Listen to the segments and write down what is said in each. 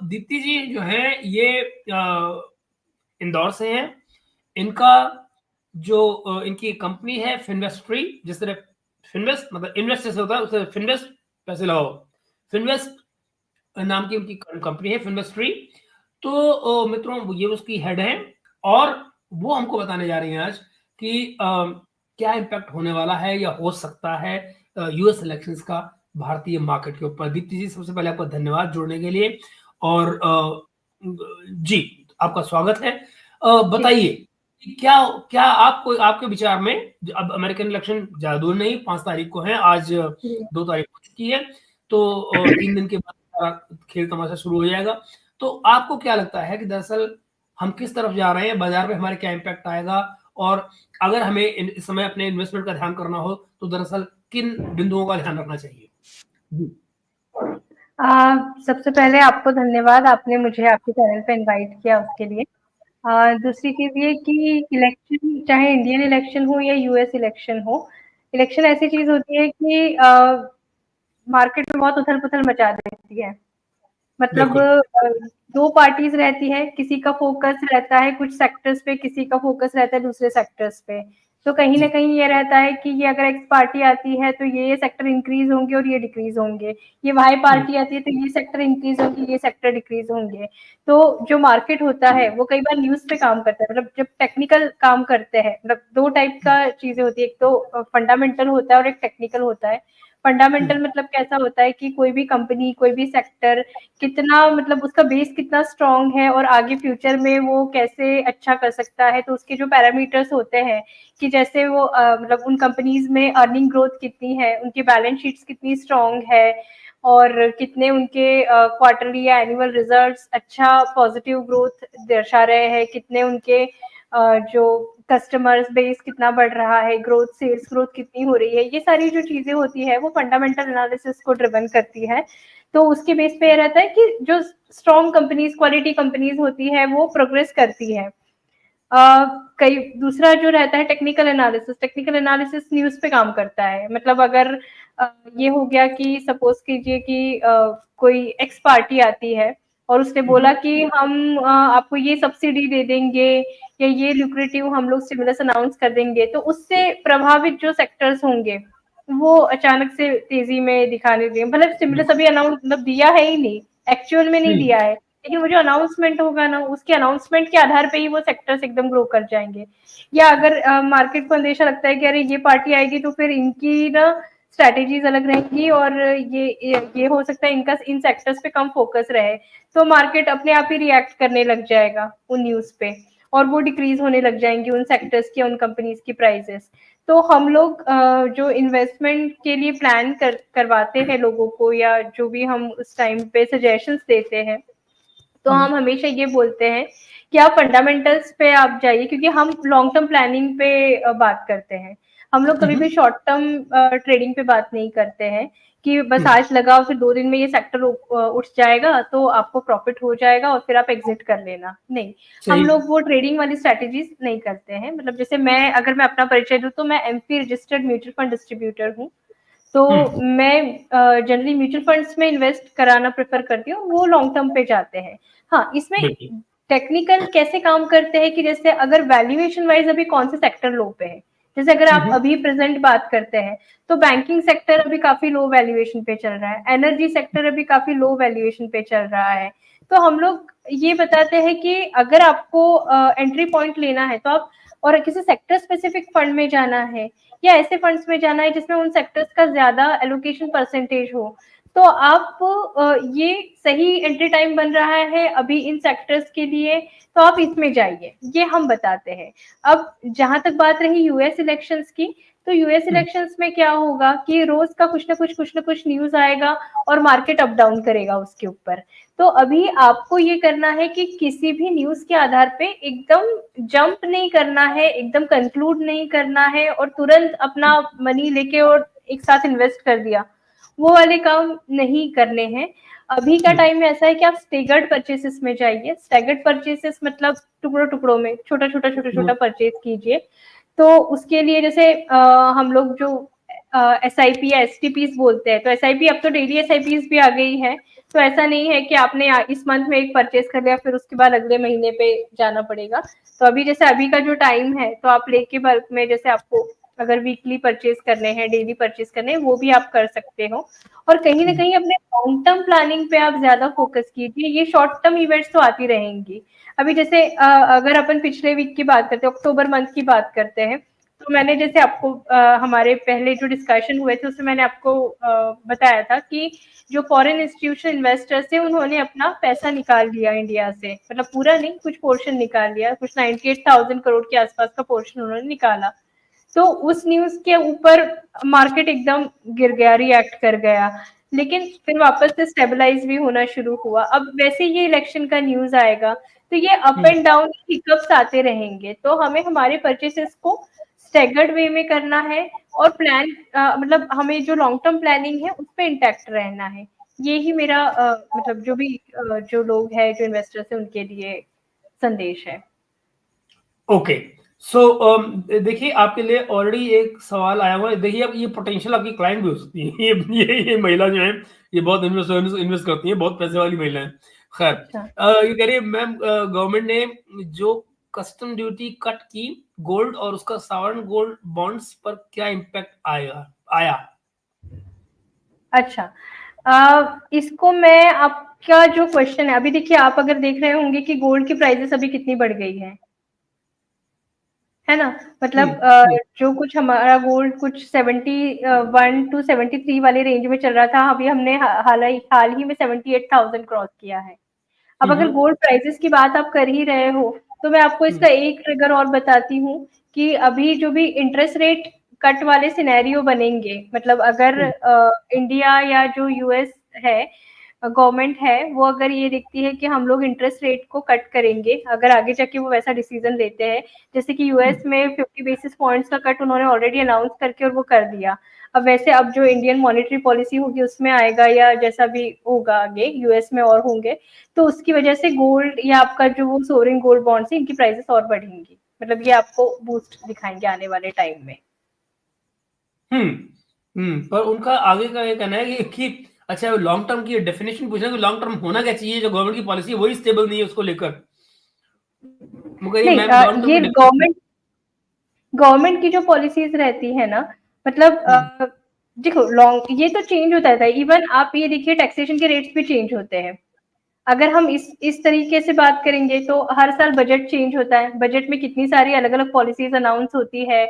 दीप्ति जी जो है ये इंदौर से हैं। इनका जो इनकी कंपनी है फिनवेस्ट्री, जिस तरह फिनवेस्ट मतलब इन्वेस्ट जैसे होता है उससे फिनवेस्ट पैसे लगाओ, फिनवेस्ट नाम की उनकी कंपनी है फिनवेस्ट्री। तो मित्रों ये उसकी हेड है और वो हमको बताने जा रही हैं आज कि क्या इम्पैक्ट होने वाला है या हो सकता है यूएस इलेक्शंस का भारतीय मार्केट के ऊपर। दीप्ति जी सबसे पहले आपका धन्यवाद जुड़ने के लिए और जी आपका स्वागत है। बताइए कि क्या क्या आपको आपके विचार में अब अमेरिकन इलेक्शन ज्यादा दूर नहीं 5 तारीख को है, आज 2 तारीख हो चुकी है, तो 3 दिन के बाद सारा खेल तमाशा शुरू हो जाएगा। तो आपको क्या लगता है कि दरअसल हम किस तरफ जा रहे हैं, बाजार में हमारे क्या इम्पैक्ट आएगा, और अगर हमें इस समय अपने इन्वेस्टमेंट का ध्यान करना हो तो दरअसल किन बिंदुओं का ध्यान रखना चाहिए? सबसे पहले आपको धन्यवाद, आपने मुझे आपके चैनल पे इनवाइट किया उसके लिए। दूसरी चीज़ ये कि इलेक्शन, चाहे इंडियन इलेक्शन हो या यूएस इलेक्शन हो, इलेक्शन ऐसी चीज़ होती है कि मार्केट में बहुत उथल-पुथल मचा देती है। मतलब बिल्कुल। 2 पार्टीज़ रहती हैं, किसी का फ़ोकस रहता है कुछ सेक्टर्स पे, किसी का फ़ोकस रहता है दूसरे सेक्टर्स पे। तो कहीं न जी। कहीं ये रहता है कि ये अगर एक्स पार्टी आती है तो ये सेक्टर इंक्रीज़ होंगे और ये डिक्रीज़ होंगे। ये वाई पार्टी आती है तो ये सेक्टर इंक्रीज़ होंगे, ये सेक्टर डिक्रीज़ होंगे। तो जो मार्केट होता है वो कई बार न्यूज़ पे काम करता है, मतलब जब टेक्निकल काम करते हैं, मतलब 2 टाइप का चीज़ें होती है, एक तो फंडामेंटल होता है और एक टेक्निकल होता है। फंडामेंटल मतलब कैसा होता है कि कोई भी कंपनी, कोई भी सेक्टर कितना, मतलब उसका बेस कितना स्ट्रॉन्ग है और आगे फ्यूचर में वो कैसे अच्छा कर सकता है। तो उसके जो पैरामीटर्स होते हैं कि जैसे वो मतलब उन कंपनीज में अर्निंग ग्रोथ कितनी है, उनकी बैलेंस शीट्स कितनी स्ट्रॉन्ग है और कितने उनके क्वार्टरली या एनुअल रिजल्ट्स अच्छा पॉजिटिव ग्रोथ दर्शा रहे हैं, कितने उनके जो कस्टमर्स बेस कितना बढ़ रहा है, ग्रोथ सेल्स ग्रोथ कितनी हो रही है, ये सारी जो चीजें होती है वो फंडामेंटल एनालिसिस को ड्रिवन करती है। तो उसके बेस पे ये रहता है कि जो स्ट्रॉन्ग कंपनीज, क्वालिटी कंपनीज होती है वो प्रोग्रेस करती है। कई दूसरा जो रहता है technical analysis, technical analysis news पे काम करता है। मतलब अगर ये हो गया कि सपोज कीजिए कि कोई एक्स पार्टी आती है और उसने बोला कि हम आपको ये सब्सिडी दे देंगे या ये ल्यूक्रेटिव हम लोग स्टिमुलस अनाउंस कर देंगे, तो उससे प्रभावित जो सेक्टर्स होंगे वो अचानक से तेजी में दिखाने लगे। मतलब स्टिमुलस अभी अनाउंस मतलब दिया है ही नहीं, एक्चुअल में नहीं दिया है, लेकिन वो जो अनाउंसमेंट होगा ना, उसके अनाउंसमेंट के आधार पे ही वो सेक्टर्स एकदम ग्रो कर जाएंगे। या अगर मार्केट को अंदेशा लगता है कि अरे ये पार्टी आएगी तो फिर इनकी ना स्ट्रैटेजीज अलग रहेंगी और ये हो सकता है इनका इन सेक्टर्स पे कम फोकस रहे, तो मार्केट अपने आप ही रिएक्ट करने लग जाएगा उन न्यूज पे और वो डिक्रीज होने लग जाएंगी उन सेक्टर्स की, उन कंपनीज की प्राइसेस। तो हम लोग जो इन्वेस्टमेंट के लिए प्लान करवाते हैं लोगों को या जो भी हम उस टाइम पे सजेशंस देते हैं, तो हम हमेशा ये बोलते हैं कि आप फंडामेंटल्स पे आप जाइए, क्योंकि हम लॉन्ग टर्म प्लानिंग पे बात करते हैं। हम लोग कभी भी शॉर्ट टर्म ट्रेडिंग पे बात नहीं करते हैं कि बस आज लगाओ फिर 2 दिन में ये सेक्टर उठ जाएगा तो आपको प्रॉफिट हो जाएगा और फिर आप एग्जिट कर लेना। नहीं, हम लोग वो ट्रेडिंग वाली स्ट्रैटेजीज नहीं करते हैं। मतलब जैसे मैं, अगर मैं अपना परिचय दूं तो मैं MP registered mutual fund distributor हूँ। तो मैं जनरली म्यूचुअल फंड्स में इन्वेस्ट कराना प्रेफर करती हूँ, वो लॉन्ग टर्म पे जाते हैं। हाँ, इसमें टेक्निकल कैसे काम करते हैं कि जैसे अगर वैल्यूएशन वाइज अभी कौन से सेक्टर लो पे है, जैसे अगर आप अभी प्रेजेंट बात करते हैं तो बैंकिंग सेक्टर अभी काफी लो वैल्यूएशन पे चल रहा है, एनर्जी सेक्टर अभी काफी लो वैल्यूएशन पे चल रहा है। तो हम लोग ये बताते हैं कि अगर आपको एंट्री पॉइंट लेना है तो आप, और किसी सेक्टर स्पेसिफिक फंड में जाना है या ऐसे फंड्स में जाना है जिसमें उन सेक्टर्स का ज्यादा एलोकेशन परसेंटेज हो, तो आप ये सही एंट्री टाइम बन रहा है अभी इन सेक्टर्स के लिए, तो आप इसमें जाइए, ये हम बताते हैं। अब जहां तक बात रही यूएस इलेक्शंस की, तो यूएस इलेक्शंस में क्या होगा कि रोज का कुछ ना कुछ न्यूज आएगा और मार्केट अप डाउन करेगा उसके ऊपर। तो अभी आपको ये करना है कि किसी भी न्यूज के आधार पे एकदम जंप नहीं करना है, एकदम कंक्लूड नहीं करना है और तुरंत अपना मनी लेके और एक साथ इन्वेस्ट कर दिया, वो वाले काम नहीं करने हैं। अभी का टाइम ऐसा है कि आप स्टेगर्ड परचेसेस में जाइए। स्टेगर्ड परचेसेस मतलब टुकड़ों टुकड़ों में छोटा परचेज कीजिए। तो उसके लिए जैसे हम लोग जो एस आई पी या एस टी पीज बोलते हैं, तो एस आई पी अब तो डेली एस आई पीज भी आ गई है, तो ऐसा नहीं है कि आपने इस मंथ में एक परचेज कर लिया फिर उसके बाद अगले महीने पे जाना पड़ेगा। तो अभी जैसे अभी का जो टाइम है तो आप लेके बल्क में, जैसे आपको अगर वीकली परचेज करने हैं, डेली परचेज करने हैं, वो भी आप कर सकते हो। और कहीं ना कहीं अपने लॉन्ग टर्म प्लानिंग पे आप ज्यादा फोकस कीजिए, ये शॉर्ट टर्म इवेंट्स तो आती रहेंगी। अभी जैसे अगर अपन पिछले वीक की बात करते हैं, अक्टूबर मंथ की बात करते हैं, तो मैंने जैसे आपको हमारे पहले जो डिस्कशन हुए थे उसमें मैंने आपको बताया था कि जो फॉरेन इंस्टीट्यूशन इन्वेस्टर्स थे उन्होंने अपना पैसा निकाल लिया इंडिया से, मतलब पूरा नहीं, कुछ पोर्शन निकाल लिया, कुछ 98,000 करोड़ के आसपास का पोर्शन उन्होंने निकाला। तो उस न्यूज के ऊपर मार्केट एकदम गिर गया, रिएक्ट कर गया, लेकिन फिर वापस से स्टेबलाइज भी होना शुरू हुआ। अब वैसे ये इलेक्शन का न्यूज आएगा तो ये अप एंड डाउन हिकअप्स आते रहेंगे, तो हमें हमारे परचेसेस को स्टेगर्ड वे में करना है और प्लान मतलब हमें जो लॉन्ग टर्म प्लानिंग है उस पर इंटैक्ट रहना है। ये ही मेरा मतलब जो भी जो लोग हैं, जो इन्वेस्टर्स हैं, उनके लिए संदेश है। ओके, सो देखिए आपके लिए ऑलरेडी एक सवाल आया हुआ है। देखिए अब ये पोटेंशियल आपकी क्लाइंट भी हो सकती है। ये महिला जो है ये बहुत इन्वेस्ट करती है, बहुत पैसे वाली महिला है। खैर अच्छा। ये कह रही है मैम, गवर्नमेंट ने जो कस्टम ड्यूटी कट की गोल्ड और उसका सॉवरेन गोल्ड बॉन्ड्स पर क्या इम्पैक्ट आया? अच्छा, इसको मैं आपका जो क्वेश्चन है, अभी देखिए आप अगर देख रहे होंगे कि गोल्ड की प्राइसेस अभी कितनी बढ़ गई है ना? मतलब हम्म जो कुछ हमारा गोल्ड कुछ 71 टू 73 वाले रेंज में चल रहा था, अभी हमने हाल ही में 78,000 क्रॉस किया है। अब अगर हम्म गोल्ड प्राइसेस की बात आप कर ही रहे हो, तो मैं आपको हम्म इसका एक ट्रिगर और बताती हूँ कि अभी जो भी इंटरेस्ट रेट कट वाले सिनेरियो बनेंगे, मतलब अगर हम्म इंडिया या जो यूएस है, गवर्नमेंट है, वो अगर ये देखती है कि हम लोग इंटरेस्ट रेट को कट करेंगे, अगर आगे जाके वो वैसा डिसीजन लेते हैं, जैसे कि यूएस में 50 बेसिस पॉइंट्स का कट उन्होंने ऑलरेडी अनाउंस करके और वो कर दिया। अब वैसे अब जो इंडियन मॉनेटरी पॉलिसी होगी उसमें आएगा, या जैसा भी होगा आगे यूएस में और होंगे, तो उसकी वजह से गोल्ड या आपका जो वो सोवरेन गोल्ड बॉन्ड्स है, इनकी प्राइसेस और बढ़ेंगी। मतलब ये आपको बूस्ट दिखाएंगे आने वाले टाइम में। पर उनका आगे का ये कहना है कि अच्छा लॉन्ग टर्म की डेफिनेशन पूछना कि लॉन्ग टर्म होना क्या चाहिए, जो गवर्नमेंट की पॉलिसी है वही स्टेबल नहीं है उसको लेकर। वो कह रही नहीं, मैम लॉन्ग टर्म ये की डेफिनेशन। गवर्नमेंट की जो पॉलिसीज रहती है ना, मतलब हम्म देखो लॉन्ग ये तो चेंज होता रहता है। इवन आप ये देखिए टैक्सेशन के रेट्स भी चेंज होते हैं। अगर हम इस तरीके से बात करेंगे तो हर साल बजट चेंज होता है, बजट में कितनी सारी अलग अलग पॉलिसीज अनाउंस होती है,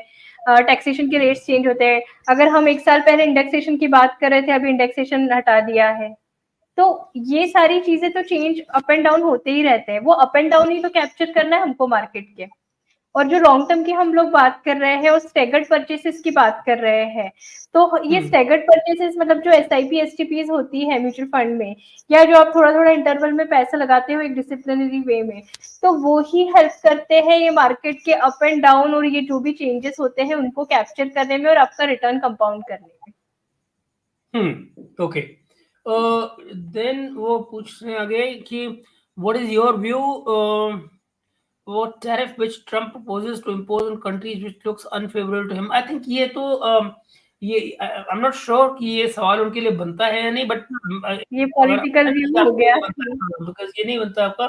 टैक्सेशन के रेट्स चेंज होते हैं। अगर हम एक साल पहले इंडेक्सेशन की बात कर रहे थे, अभी इंडेक्सेशन हटा दिया है, तो ये सारी चीजें तो चेंज अप एंड डाउन होते ही रहते हैं। वो अप एंड डाउन ही तो कैप्चर करना है हमको मार्केट के। और जो लॉन्ग टर्म की हम लोग बात कर रहे हैं और स्टेगर्ड परचेसेस की बात कर रहे हैं, तो ये हम्म स्टेगर्ड परचेसेस मतलब जो एसआईपी एसटीपीज होती है म्यूचुअल फंड में, या जो आप थोड़ा थोड़ा इंटरवल में पैसा लगाते हो एक डिसिप्लिनरी वे में, तो वो ही हेल्प करते हैं ये मार्केट के अप एंड डाउन और ये जो भी चेंजेस होते हैं उनको कैप्चर करने में और आपका रिटर्न कंपाउंड करने में। ओके, देन वो पूछ रहे हैं आगे कि what is your view what tariff which Trump proposes to impose on countries which looks unfavorable to him? I think ये तो ये I'm not sure कि ये सवाल उनके लिए बनता है या नहीं, बट ये अगर पॉलिटिकल व्यू हो गया। बिकॉज ये नहीं बनता आपका।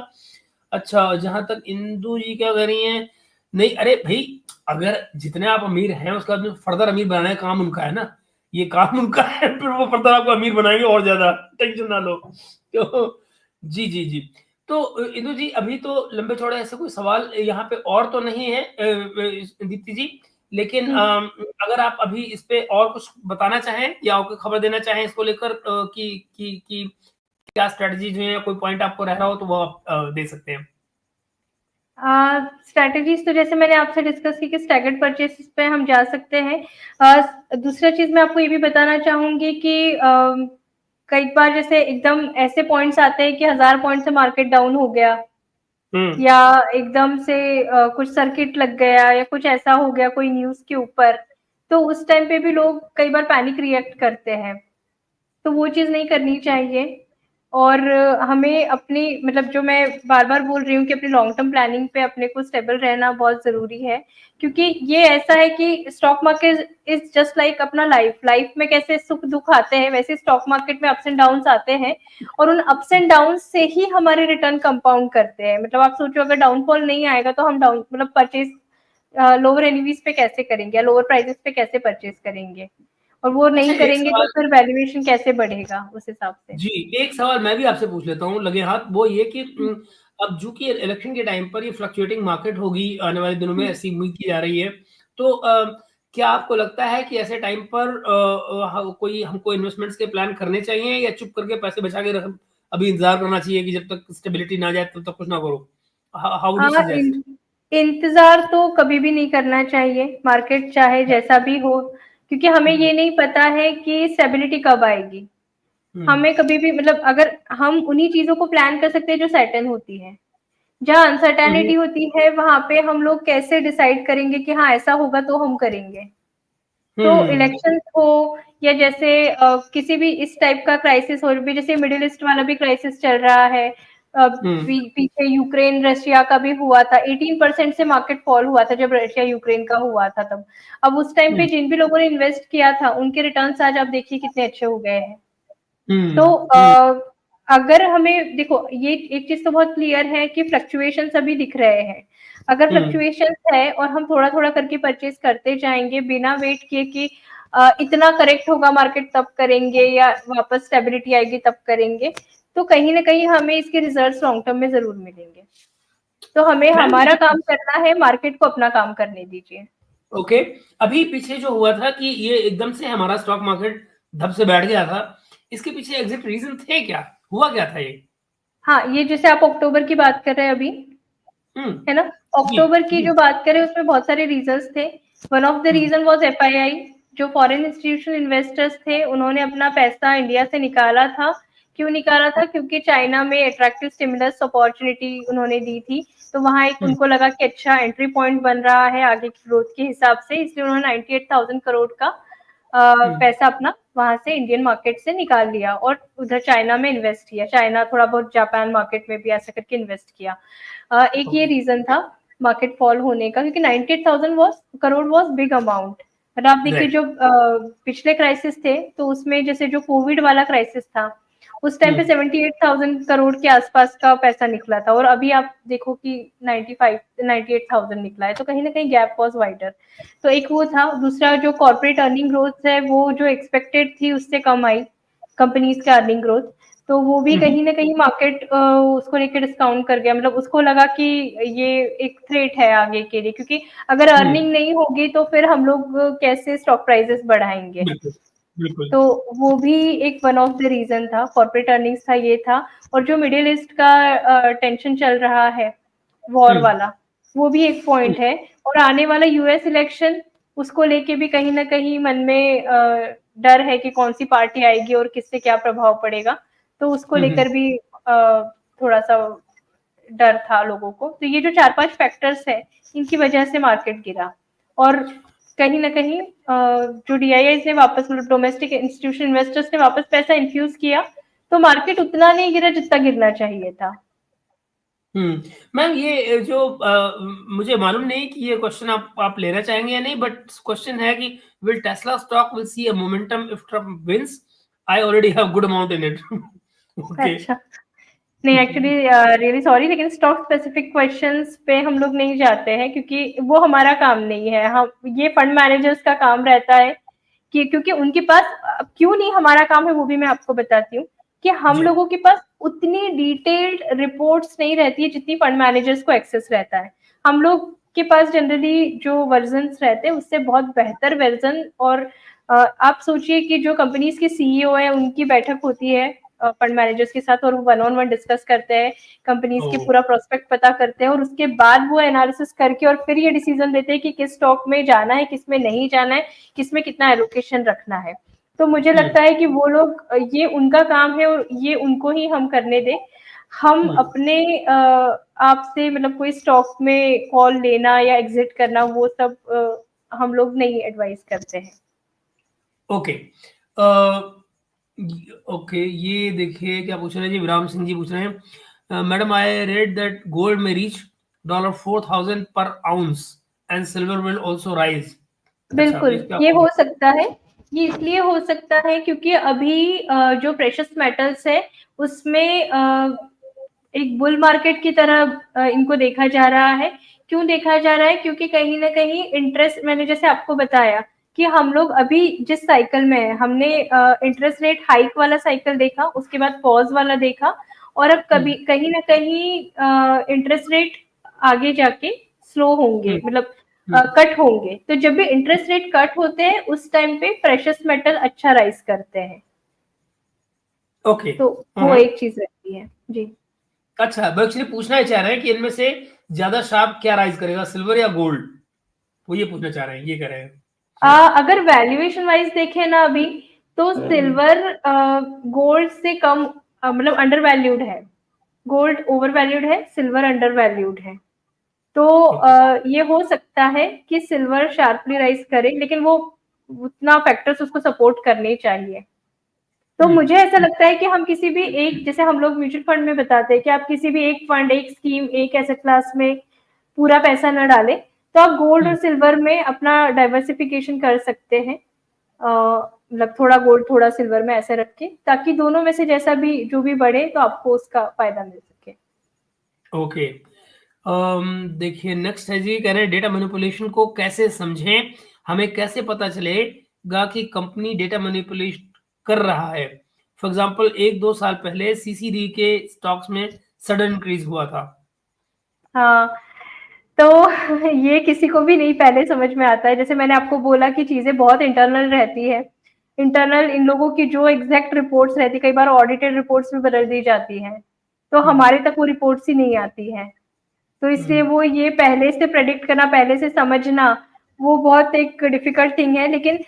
अच्छा, जहां तक इंदू जी क्या कर रही हैं, नहीं अरे भाई, अगर जितने आप अमीर हैं उसका फर्दर अमीर बनाने का काम उनका है ना, ये काम उनका है, फिर वो फर्दर आपको अमीर बनाएंगे और ज्यादा, टेंशन ना लो। तो जी जी जी, तो इंदु जी अभी तो लंबे चौड़े ऐसे कोई सवाल यहाँ पे और तो नहीं है दीप्ति जी, लेकिन अगर आप अभी इस पे और कुछ बताना चाहें या कोई खबर देना चाहें इसको लेकर कि क्या स्ट्रेटजी जो है, कोई पॉइंट आपको रह रहा हो तो वो आप दे सकते हैं। स्ट्रैटेजीज तो जैसे मैंने आपसे डिस्कस की कि स्टैगर्ड परचेसेस पे हम जा सकते हैं। दूसरा चीज मैं आपको ये भी बताना चाहूंगी कि कई बार जैसे एकदम ऐसे पॉइंट्स आते हैं कि 1000 पॉइंट से मार्केट डाउन हो गया, या एकदम से कुछ सर्किट लग गया या कुछ ऐसा हो गया कोई न्यूज के ऊपर, तो उस टाइम पे भी लोग कई बार पैनिक रिएक्ट करते हैं, तो वो चीज नहीं करनी चाहिए। और हमें अपनी मतलब जो मैं बार-बार बोल रही हूँ कि अपनी लॉन्ग टर्म प्लानिंग पे अपने को स्टेबल रहना बहुत ज़रूरी है। क्योंकि ये ऐसा है कि stock market is just like अपना लाइफ में कैसे सुख-दुःख आते हैं, वैसे स्टॉक मार्केट में अप्स एंड डाउन्स आते हैं और उन अप्स एंड डाउन्स से ही हमारे रिटर्न कंपाउंड करते हैं। मतलब आप सोचो अगर डाउनफॉल नहीं आएगा तो हम डाउन मतलब परचेज़ लोअर एनएवीज पे कैसे करेंगे या लोअर प्राइसेस पे कैसे परचेज़ करेंगे? और वो अच्छा, नहीं एक करेंगे तो सवाल फिर वैल्यूएशन कैसे बढ़ेगा उस हिसाब से? जी, एक सवाल मैं भी आपसे पूछ लेता हूँ लगे हाथ, वो ये कि अब चूँकि इलेक्शन के टाइम पर ये फ्लक्चुएटिंग मार्केट होगी आने वाले दिनों में, हुँ। ऐसी उम्मीद की जा रही है। तो क्या आपको लगता है कि ऐसे टाइम पर कोई हमको इन्वेस्टमेंट्स के प्लान करने चाहिए या चुप करके पैसे बचा के रख अभी इंतज़ार करना चाहिए कि जब तक स्टेबिलिटी ना आ जाए तब तक कुछ ना करो? How would you in suggest? इंतज़ार तो कभी भी नहीं करना चाहिए, मार्केट चाहे जैसा भी हो, क्योंकि हमें हुँ, ये नहीं पता है कि स्टेबिलिटी कब आएगी। हुँ, हमें कभी भी मतलब अगर हम उन्हीं चीज़ों को प्लान कर सकते हैं जो सर्टेन होती हैं। जहाँ हुँ, अनसर्टेनिटी होती है, वहाँ पे हम लोग कैसे डिसाइड करेंगे कि हाँ, ऐसा होगा तो हम करेंगे। तो हुँ, इलेक्शंस हो या जैसे किसी भी इस टाइप का क्राइसिस हो भी जैसे मिडिल ईस्ट वाला भी क्राइसिस चल रहा है हुँ, पीछे यूक्रेन रशिया का भी हुआ था 18% से मार्केट फॉल हुआ था जब रशिया यूक्रेन का हुआ था तब अब उस टाइम पे हुँ, जिन भी लोगों ने इन्वेस्ट किया था उनके रिटर्न्स आज आप देखिए कितने अच्छे हो गए हैं तो हुँ, हुँ, अगर हमें देखो ये एक चीज तो बहुत क्लियर है कि फ्लक्चुएशंस अभी दिख रहे हैं अगर हुँ, फ्लक्चुएशंस है और हम थोड़ा थोड़ा करके परचेज करते जाएंगे बिना वेट किए कि इतना करेक्ट होगा मार्केट तब करेंगे या वापस स्टेबिलिटी आएगी तब करेंगे तो कहीं ना कहीं हमें इसके रिजल्ट्स लॉन्ग टर्म में जरूर मिलेंगे तो हमें मैम हमारा ये काम करना है मार्केट को अपना काम करने दीजिए ओके, अभी पीछे जो हुआ था कि ये एकदम से हमारा स्टॉक मार्केट धब से बैठ गया था, इसके पीछे एग्ज़ैक्ट रीज़न थे क्या? हुआ क्या था ये? हाँ ये जैसे आप अक्टूबर की बात कर रहे हैं अभी हुँ, है ना? जी, अक्टूबर की जी, जो बात करें उसमें बहुत सारे रीज़न्स थे। One of the um, reason was FII जो फॉरेन इंस्टीट्यूशनल इन्वेस्टर्स थे, उन्होंने अपना पैसा इंडिया से निकाला था। क्यों निकाला था? क्योंकि चाइना में अट्रैक्टिव स्टिमुलस अपॉर्च्युनिटी उन्होंने दी थी। तो वहाँ एक हुँ, उनको लगा कि अच्छा एंट्री पॉइंट बन रहा है आगे की ग्रोथ के हिसाब से, इसलिए उन्होंने 98,000 करोड़ का हुँ, पैसा अपना वहाँ से इंडियन मार्केट से निकाल लिया और उधर चाइना में इन्वेस्ट किया। चाइना थोड़ा बहुत जापान मार्केट में भी ऐसा करके इन्वेस्ट किया। एक ये ओके, रीज़न था मार्केट फॉल होने का क्योंकि 98,000 करोड़ वाज़ बिग अमाउंट। और आप देखिए राइट, जो पिछले क्राइसिस थे तो उसमें जैसे जो कोविड वाला क्राइसिस था, उस टाइम हुँ, पे 78,000 करोड़ के आसपास का पैसा निकला था और अभी आप देखो कि 95 98,000 निकला है, तो कहीं न कहीं गैप वाज़ वाइडर। तो एक वो था, दूसरा जो कॉर्पोरेट अर्निंग ग्रोथ है वो जो एक्सपेक्टेड थी उससे कम आई, कंपनीज़ की अर्निंग ग्रोथ। तो वो भी हुँ, हुँ, कहीं न कहीं मार्केट उसको लेके डिस्काउंट कर गया मतलब उसको लगा कि ये एक थ्रेट है आगे के लिए क्योंकि अगर हुँ, अर्निंग नहीं होगी तो फिर हम लोग कैसे स्टॉक प्राइसेस बढ़ाएँगे? बिल्कुल, बिल्कुल, तो वो भी एक वन ऑफ द रीज़न था, कॉर्पोरेट अर्निंग्स था, ये था और जो मिडल ईस्ट का टेंशन चल रहा है, वॉर हुँ, वाला, वो भी एक हुँ, पॉइंट है और आने वाला यूएस इलेक्शन, उसको लेके भी कहीं न कहीं मन में डर है कि कौन-सी पार्टी आएगी और किससे क्या प्रभाव पड़ेगा। तो उसको हुँ, हुँ, लेकर भी थोड़ा-सा डर था लोगों को। तो ये जो 4-5 फैक्टर्स हैं, इनकी वजह से मार्केट गिरा और कहीं न कहीं जो डीआईआईज़ ने वापस मतलब डोमेस्टिक इंस्टीट्यूशन इन्वेस्टर्स ने वापस पैसा इन्फ्यूज़ किया, तो मार्केट उतना नहीं गिरा जितना गिरना चाहिए था। हुँ। मैम ये जो मुझे मालूम नहीं कि ये क्वेश्चन आप लेना चाहेंगे या नहीं बट क्वेश्चन है कि will Tesla stock will see a momentum if Trump wins? I already have good amount in it. Okay. अच्छा। नहीं एक्चुअली रियली सॉरी लेकिन स्टॉक स्पेसिफिक क्वेश्चंस पे हम लोग नहीं जाते हैं क्योंकि वो हमारा काम नहीं है। हम ये फंड मैनेजर्स का काम रहता है कि क्योंकि उनके पास क्यों नहीं हमारा काम है वो भी मैं आपको बताती हूँ कि हम जी। लोगों के पास उतनी डिटेल्ड रिपोर्ट्स नहीं रहती है जितनी फंड मैनेजर्स को एक्सेस रहता है। हम लोग के पास जनरली जो वर्जन्स रहते हैं उससे बहुत बेहतर वर्जन और आप सोचिए कि जो कंपनीज के सीईओ हैं उनकी बैठक होती है फंड मैनेजर्स के साथ और वो वन ऑन वन डिस्कस करते हैं कंपनीज के ओह! पूरा प्रोस्पेक्ट पता करते हैं और उसके बाद वो एनालिसिस करके और फिर ये डिसीजन लेते हैं कि किस स्टॉक में जाना है किस में नहीं जाना है किसमें कितना एलोकेशन रखना है तो मुझे हुँ, लगता है कि वो लोग ये उनका काम है और ये उनको ही हम करने दें हम हुँ। अपने आप से मतलब कोई स्टॉक में कॉल लेना या एग्जिट करना वो सब हम लोग नहीं एडवाइस करते हैं ओके। अ, ओके, ये देखिए क्या पूछ रहे हैं जी, विराम सिंह जी पूछ रहे हैं, madam I read that gold में रीच $4,000 पर ounce and silver will also rise. अच्छा, बिल्कुल, इस पे ये आपको हो सकता है। ये इसलिए हो सकता है क्योंकि अभी जो प्रेशियस मेटल्स है उसमें एक बुल मार्केट की तरह इनको देखा जा रहा है। क्यों देखा जा रहा है? क्योंकि कहीं न कहीं इंटरेस्ट, मैंने जैसे आपको बताया कि हम लोग अभी जिस साइकिल में हैं, हमने इंटरेस्ट रेट हाइक वाला साइकिल देखा, उसके बाद पॉज़ वाला देखा और अब कभी कहीं न कहीं इंटरेस्ट रेट आगे जाके स्लो होंगे, मतलब कट होंगे। तो जब भी इंटरेस्ट रेट कट होते हैं उस टाइम पे प्रेशियस मेटल अच्छा राइज करते हैं। ओके। तो वो एक चीज रहती है जी। अच्छा, वो एक्चुअली पूछना ही चाह रहे हैं कि इनमें से ज्यादा शार्प क्या राइज करेगा, सिल्वर या गोल्ड? वो ये पूछना चाह रहे हैं, ये कह रहे हैं। अगर वैल्यूएशन वाइज देखें ना अभी, तो सिल्वर गोल्ड से कम, मतलब अंडर वैल्यूड है। गोल्ड ओवर वैल्यूड है, सिल्वर अंडर वैल्यूड है। तो ओके। ये हो सकता है कि सिल्वर शार्पली राइज करे, लेकिन वो उतना फैक्टर्स उसको सपोर्ट करने चाहिए। तो मुझे ऐसा लगता है कि हम किसी भी एक, जैसे हम लोग म्यूचुअल फंड में बताते हैं कि आप किसी भी एक फंड, एक स्कीम, एक एसेट क्लास में पूरा पैसा न डालें, तो आप गोल्ड और सिल्वर में अपना डाइवर्सिफिकेशन कर सकते हैं। मतलब थोड़ा गोल्ड थोड़ा सिल्वर में ऐसे रख के, ताकि दोनों में से जैसा भी जो भी बढ़े तो आपको उसका फायदा मिल सके। ओके। देखिए नेक्स्ट है जी, कह रहे हैं डेटा मैनिपुलेशन को कैसे समझें, हमें कैसे पता चलेगा कि कंपनी डेटा मैनिपुलेट कर रहा है? फॉर एग्जांपल 1-2 साल पहले सीसीडी के स्टॉक्स में सडन इंक्रीज हुआ था। हाँ, तो ये किसी को भी नहीं पहले समझ में आता है। जैसे मैंने आपको बोला कि चीज़ें बहुत इंटरनल रहती है। इंटरनल इन लोगों की जो एग्ज़ैक्ट रिपोर्ट्स रहती है, कई बार ऑडिटेड रिपोर्ट्स में बदल दी जाती हैं। तो हमारे तक वो रिपोर्ट्स ही नहीं आती हैं। तो इसलिए वो ये पहले से प्रेडिक्ट करना, पहले से समझना, वो बहुत एक डिफिकल्ट थिंग है। लेकिन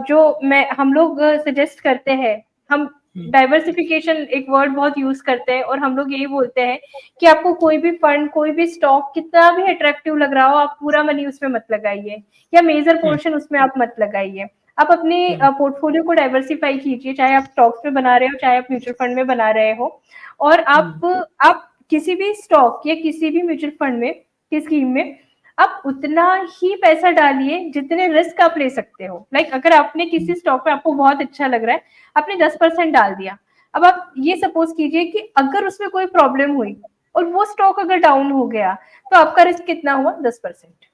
जो मैं हम लोग सजेस्ट करते हैं, हम डाइवर्सिफिकेशन एक वर्ड बहुत यूज करते हैं और हम लोग यही बोलते हैं कि आपको कोई भी फंड, कोई भी स्टॉक कितना भी अट्रैक्टिव लग रहा हो, आप पूरा मनी उसमें मत लगाइए या मेजर पोर्शन उसमें आप मत लगाइए। आप अपने पोर्टफोलियो को डाइवर्सिफाई कीजिए, चाहे आप स्टॉक्स में बना रहे हो, चाहे आप म्यूचुअल फंड में बना रहे हो। और आप किसी भी स्टॉक या किसी भी म्यूचुअल फंड में, की स्कीम में आप उतना ही पैसा डालिए जितने रिस्क आप ले सकते हो। लाइक अगर आपने किसी स्टॉक में, आपको बहुत अच्छा लग रहा है, आपने 10% डाल दिया। अब आप ये सपोज कीजिए कि अगर उसमें कोई प्रॉब्लम हुई और वो स्टॉक अगर डाउन हो गया, तो आपका रिस्क कितना हुआ? 10%।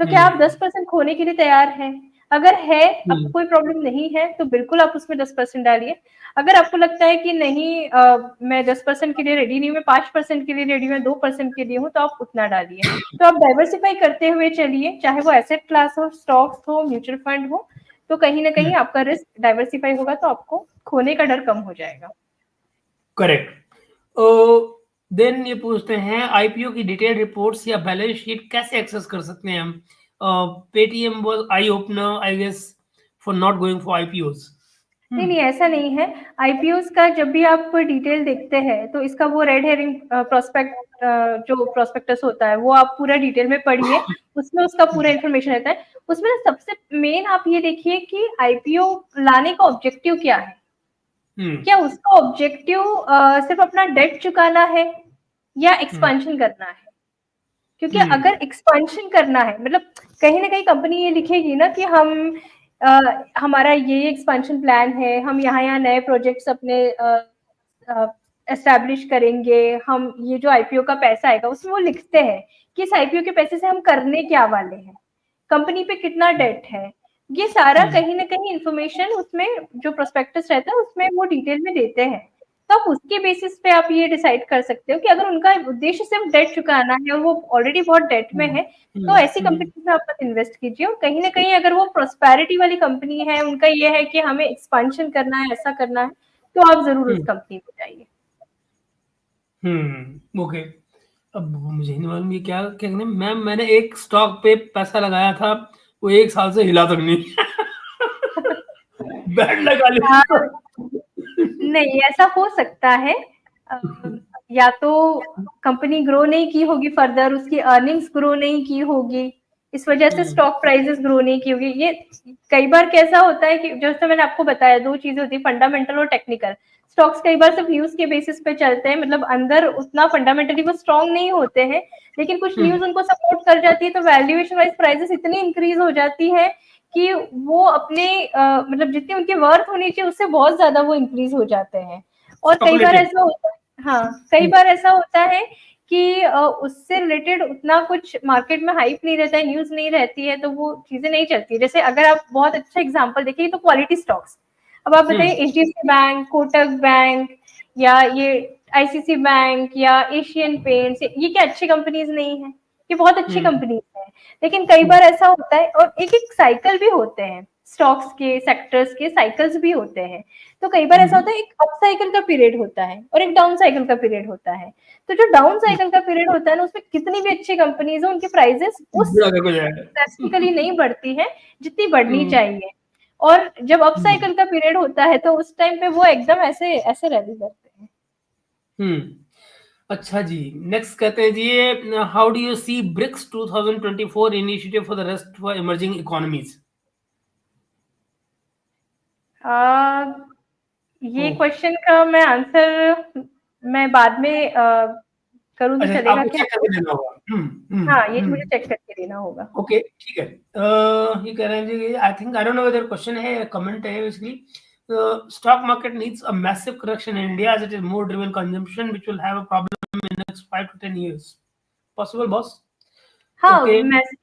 तो क्या आप 10% खोने के लिए तैयार हैं? अगर है, आपको कोई प्रॉब्लम नहीं है, तो बिल्कुल आप उसमें 10% डालिए। अगर आपको लगता है कि नहीं, मैं 10% के लिए रेडी नहीं हूँ, मैं 5% के लिए रेडी हूँ, मैं 2% के लिए हूँ, तो आप उतना डालिए। तो आप डाइवर्सिफाई करते हुए चलिए, चाहे वो एसेट क्लास हो, स्टॉक्स हो, म्यूचुअल फंड हो, तो कहीं न कहीं आपका रिस्क डाइवर्सिफाई होगा तो आपको खोने का डर कम हो जाएगा। करेक्ट। देन ये पूछते हैं, आईपीओ की डिटेल रिपोर्ट्स या बैलेंस शीट कैसे एक्सेस कर सकते हैं हम? Paytm was eye opener I guess for not going for IPOs. नहीं, नहीं, ऐसा नहीं है। आईपीओज़ का जब भी आप डिटेल देखते हैं, तो इसका वो रेड हेरिंग जो प्रोस्पेक्टस होता है, वो आप पूरा डिटेल में पढ़िए, उसमें उसका पूरा इन्फॉर्मेशन रहता है। उसमें ना सबसे मेन आप ये देखिए कि आईपीओ लाने का ऑब्जेक्टिव क्या है? क्या उसका ऑब्जेक्टिव सिर्फ़ अपना डेट चुकाना है या एक्सपेंशन करना है? क्योंकि अगर एक्सपेंशन करना है, मतलब कहीं न कहीं कंपनी ये लिखेगी ना कि हमारा ये एक्सपेंशन प्लान है, हम यहाँ-यहाँ नए प्रोजेक्ट्स अपने एस्टैब्लिश करेंगे, हम ये जो आईपीओ का पैसा आएगा, उसमें वो लिखते हैं कि इस आईपीओ के पैसे से हम करने क्या वाले हैं, कंपनी पे कितना डेट है। ये सारा कहीं न कहीं इन्फॉर्मेशन उसमें, जो प्रोस्पेक्टस रहता है उसमें वो डिटेल में देते हैं। तो आप उसके बेसिस पे आप ये डिसाइड कर सकते हो कि अगर उनका उद्देश्य सिर्फ डेट चुकाना है और वो ऑलरेडी बहुत डेट में है, तो ऐसी कंपनी में आप मत इन्वेस्ट कीजिए। और कहीं न कहीं अगर वो प्रॉस्पेरिटी वाली कंपनी है, उनका ये है कि हमें एक्सपेंशन करना है, ऐसा करना है, तो आप ज़रूर उस कंपनी में जाइए। ओके। अब मुझे नहीं मालूम ये क्या क्या कहने, मैम मैंने एक स्टॉक पे पैसा लगाया था, वो 1 साल से हिला तक नहीं। बैड लगा हाँ, लिया। नहीं ऐसा हो सकता है। अ, या तो कंपनी ग्रो नहीं की होगी फर्दर, उसकी अर्निंग्स ग्रो नहीं की होगी, इस वजह से स्टॉक प्राइसेस ग्रो नहीं की होगी। ये कई बार कैसा होता है कि जैसे मैंने आपको बताया, दो चीजें होती है, फंडामेंटल और टेक्निकल। स्टॉक्स कई बार सिर्फ न्यूज के बेसिस पे चलते हैं, मतलब अंदर उतना फंडामेंटली वो स्ट्रांग नहीं होते हैं, लेकिन कुछ न्यूज उनको सपोर्ट कर जाती है, तो वैल्यूएशन वाइज प्राइसेस इतनी इंक्रीज हो जाती है कि वो अपने मतलब जितनी उनकी वर्थ होनी चाहिए उससे बहुत ज्यादा वो इंक्रीज हो जाते हैं। और कई बार ऐसा होता है, हाँ, कई बार ऐसा होता है कि उससे रिलेटेड उतना कुछ मार्केट में हाइप नहीं रहता है, न्यूज नहीं रहती है, तो वो चीजें नहीं चलती है। जैसे अगर आप बहुत अच्छा एग्जांपल देखिए तो क्वालिटी स्टॉक्स, अब आप बताइए एचडीएफसी बैंक, कोटक बैंक, या ये आईसीसी बैंक या एशियन पेंट्स, ये क्या अच्छी कंपनीज नहीं है? ये बहुत अच्छी कंपनीज है। लेकिन कई बार ऐसा होता है, और एक एक साइकिल भी होते हैं, स्टॉक्स के सेक्टर्स के साइकिल्स भी होते हैं। तो कई बार ऐसा होता है, एक अप साइकिल का पीरियड होता है और एक डाउन साइकिल का पीरियड होता है। तो जो डाउन साइकिल का पीरियड होता है ना, उसमें कितनी भी अच्छी कंपनीज हो, उनकी प्राइसेस उस ड्रास्टिकली नहीं बढ़ती है जितनी बढ़नी चाहिए। और जब अप साइकिल का पीरियड होता है तो उस टाइम पे वो एकदम ऐसे ऐसे रैली करते हैं। अच्छा जी, नेक्स्ट कहते हैं जी, ये how do you see BRICS 2024 initiative for the rest for emerging economies? ये क्वेश्चन का मैं आंसर मैं बाद में करूँ तो अच्छा, चलेगा आपको क्या? चेक करके देना होगा। हाँ, ये मुझे चेक करके देना होगा। ओके, ठीक है। ये कह रहे हैं जी, I think I don't know whether question है या कमेंट है basically. Stock market needs a massive correction in India as it is more driven consumption which will have a problem in next 5 to 10 years. Possible boss? हाँ, okay, massive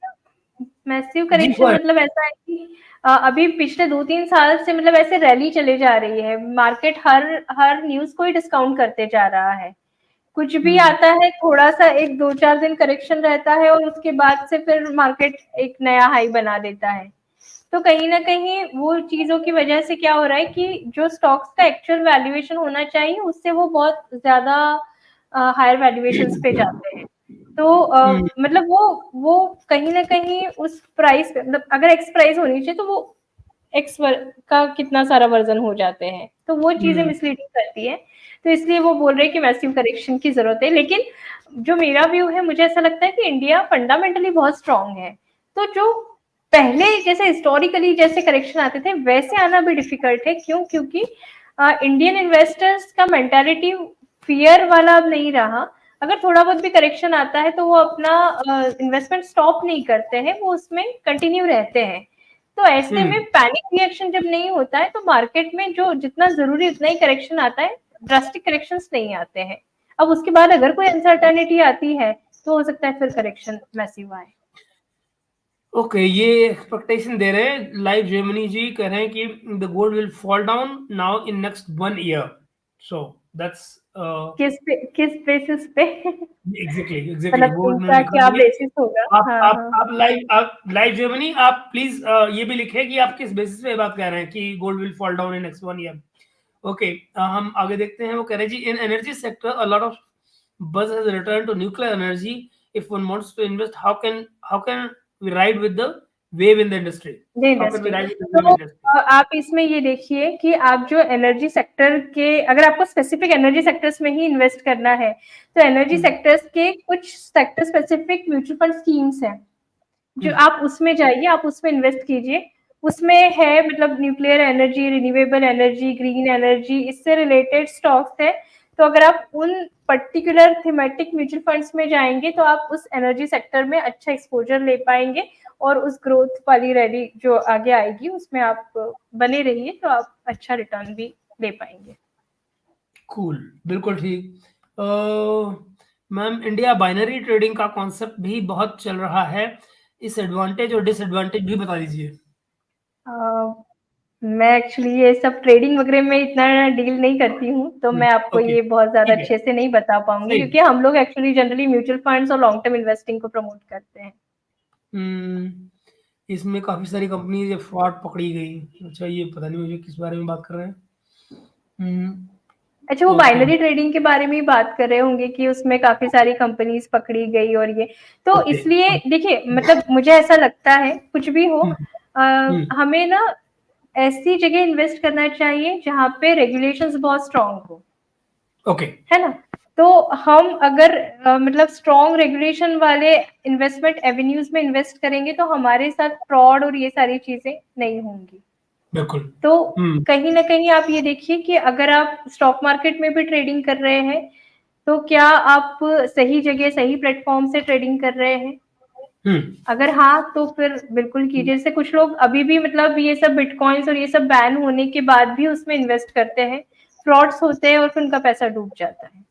जी वो correction है। मतलब ऐसा है कि अभी पिछले 2-3 साल से मतलब ऐसे रैली चले जा रही है। मार्केट हर हर न्यूज़ को ही डिस्काउंट करते जा रहा है। कुछ भी आता है, थोड़ा-सा 1-2-4 दिन करेक्शन रहता है और उसके बाद से फिर मार्केट एक नया हाई बना देता है। तो कहीं न कहीं वो चीज़ों की वजह से क्या हो रहा है कि जो स्टॉक्स का एक्चुअल वैल्यूएशन होना चाहिए, उससे वो बहुत ज़्यादा हायर वैल्यूएशंस पे जाते हैं। तो मतलब वो कहीं न कहीं उस प्राइस पे, मतलब अगर एक्स प्राइस होनी चाहिए तो वो एक्स का कितना सारा वर्जन हो जाते हैं, तो वो चीजें मिसलीडिंग करती है। तो इसलिए वो बोल रहे हैं कि मैसिव करेक्शन की जरूरत है। लेकिन जो मेरा व्यू है, मुझे ऐसा लगता है कि इंडिया फंडामेंटली बहुत स्ट्रांग है। तो जो पहले जैसे हिस्टोरिकली जैसे करेक्शन आते थे वैसे आना भी डिफिकल्ट है। क्यों? क्योंकि इंडियन इन्वेस्टर्स का मेंटालिटी फियर वाला अब नहीं रहा। अगर थोड़ा बहुत भी करेक्शन आता है तो वो अपना इन्वेस्टमेंट स्टॉप नहीं करते हैं, वो उसमें कंटिन्यू रहते हैं। तो ऐसे में पैनिक रिएक्शन जब नहीं होता है तो मार्केट में जो जितना जरूरी उतना ही करेक्शन आता है, ड्रास्टिक करेक्शंस नहीं आते हैं। अब उसके बाद अगर कोई अनसर्टेनिटी आती है तो हो सकता है फिर करेक्शन मैसिव आए। ओके, ये एक्सपेक्टेशन दे रहे हैं लाइव जेमिनी जी, कह रहे हैं कि the gold will fall down now in next 1 year. So that's किस बेसिस पे? एग्जैक्टली मतलब बोर्ड में इनका लिखा क्या है। बेसिस होगा? आप हाँ आप हाँ। आप लाइव जेमिनी, आप प्लीज ये भी लिखें कि आप किस बेसिस पे बात कर रहे हैं कि gold will fall down in next 1 year. Okay, हम आगे देखते हैं। वो कह रहे हैं जी, in energy sector a lot of buzz has returned to nuclear energy. If one wants to invest, how can we ride with the wave in the industry? जी, How can we industry. ride with the wave तो in the industry? आप इसमें ये देखिए कि आप जो energy sector के, अगर आपको स्पेसिफिक एनर्जी सेक्टर्स में ही इन्वेस्ट करना है तो एनर्जी सेक्टर्स के कुछ sector specific mutual fund schemes हैं, जो आप उसमें जाइए, आप उसमें इन्वेस्ट कीजिए। उसमें है मतलब nuclear energy, renewable energy, green energy, इससे रिलेटेड स्टॉक्स है। तो अगर आप उन पर्टिकुलर थीमेटिक म्यूचुअल फंड्स में जाएंगे तो आप उस एनर्जी सेक्टर में अच्छा एक्सपोजर ले पाएंगे और उस ग्रोथ वाली रैली जो आगे आएगी उसमें आप बने रहिए तो आप अच्छा रिटर्न भी ले पाएंगे। कूल, बिल्कुल ठीक। मैम, इंडिया बाइनरी ट्रेडिंग का कॉन्सेप्ट भी बहुत चल रहा है, इस एडवांटेज और डिसएडवांटेज भी बता दीजिए। मैं एक्चुअली ये सब ट्रेडिंग वगैरह में इतना डील नहीं करती हूँ, तो मैं आपको ओके, ये बहुत ज्यादा ठीक है, अच्छे से नहीं बता पाऊंगी, सही। क्योंकि हम लोग एक्चुअली जनरली म्यूचुअल फंड्स और लॉन्ग टर्म इन्वेस्टिंग को प्रमोट करते हैं। इसमें काफी सारी कंपनी ये फ्रॉड पकड़ी गई। अच्छा, ये पता नहीं मुझे किस बारे में बात कर रहे हैं। अच्छा, वो ओके, बाइनरी ट्रेडिंग के बारे में ही बात कर रहे होंगे कि उसमें काफी सारी कंपनीज पकड़ी गई और ये, तो ओके। इसलिए देखिए, मतलब मुझे ऐसा लगता है कुछ भी हो, हमें ना ऐसी जगह इन्वेस्ट करना चाहिए जहाँ पे रेगुलेशंस बहुत स्ट्रांग हो, ओके, है ना? तो हम अगर मतलब स्ट्रॉन्ग रेगुलेशन वाले इन्वेस्टमेंट एवेन्यूज में इन्वेस्ट करेंगे तो हमारे साथ फ्रॉड और ये सारी चीजें नहीं होंगी। बिल्कुल। तो कहीं ना कहीं आप ये देखिए कि अगर आप स्टॉक मार्केट में भी ट्रेडिंग कर रहे हैं तो क्या आप सही जगह सही प्लेटफॉर्म से ट्रेडिंग कर रहे हैं? अगर हाँ तो फिर बिल्कुल कीजिए। जैसे कुछ लोग अभी भी मतलब ये सब बिटकॉइंस और ये सब बैन होने के बाद भी उसमें इन्वेस्ट करते हैं, फ्रॉड्स होते हैं और फिर उनका पैसा डूब जाता है।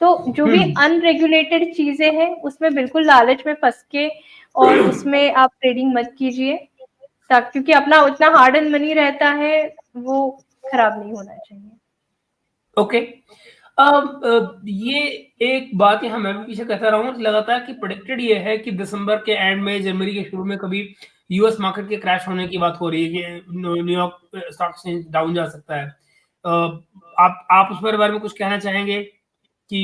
तो जो भी अनरेगुलेटेड चीजें हैं उसमें बिल्कुल लालच में फंस के और उसमें आप ट्रेडिंग मत कीजिए, क्योंकि अपना उतना हार्ड एंड मनी रहता है वो खराब नहीं होना चाहिए। ओके। ये एक बात यहाँ मैं भी पीछे कहता रहा हूँ, लगातार कि प्रेडिक्टेड ये है कि दिसंबर के एंड में, जनवरी के शुरू में कभी यूएस मार्केट के क्रैश होने की बात हो रही है कि न्यूयॉर्क स्टॉक एक्सचेंज डाउन जा सकता है। आप उस बारे में कुछ कहना चाहेंगे कि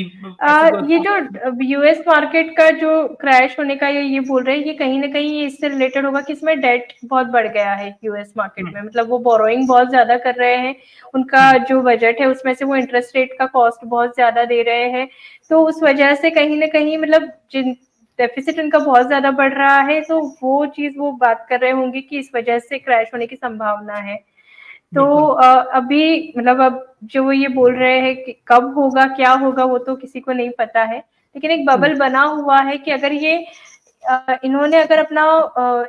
ये जो यूएस मार्केट का जो क्रैश होने का ये बोल रहे हैं, ये कहीं ना कहीं इससे रिलेटेड होगा कि इसमें डेट बहुत बढ़ गया है यूएस मार्केट में, मतलब वो बोरोइंग बहुत ज्यादा कर रहे हैं, उनका जो बजट है उसमें से वो इंटरेस्ट रेट का कॉस्ट बहुत ज्यादा दे रहे हैं, तो उस वजह से कहीं ना कहीं मतलब जिन डेफिसिट उनका बहुत ज्यादा बढ़ रहा है, तो वो चीज वो बात कर रहे होंगे कि इस वजह से क्रैश होने की संभावना है। तो अभी मतलब अब जो ये बोल रहे हैं कि कब होगा क्या होगा वो तो किसी को नहीं पता है, लेकिन एक बबल बना हुआ है कि अगर ये इन्होंने अगर अपना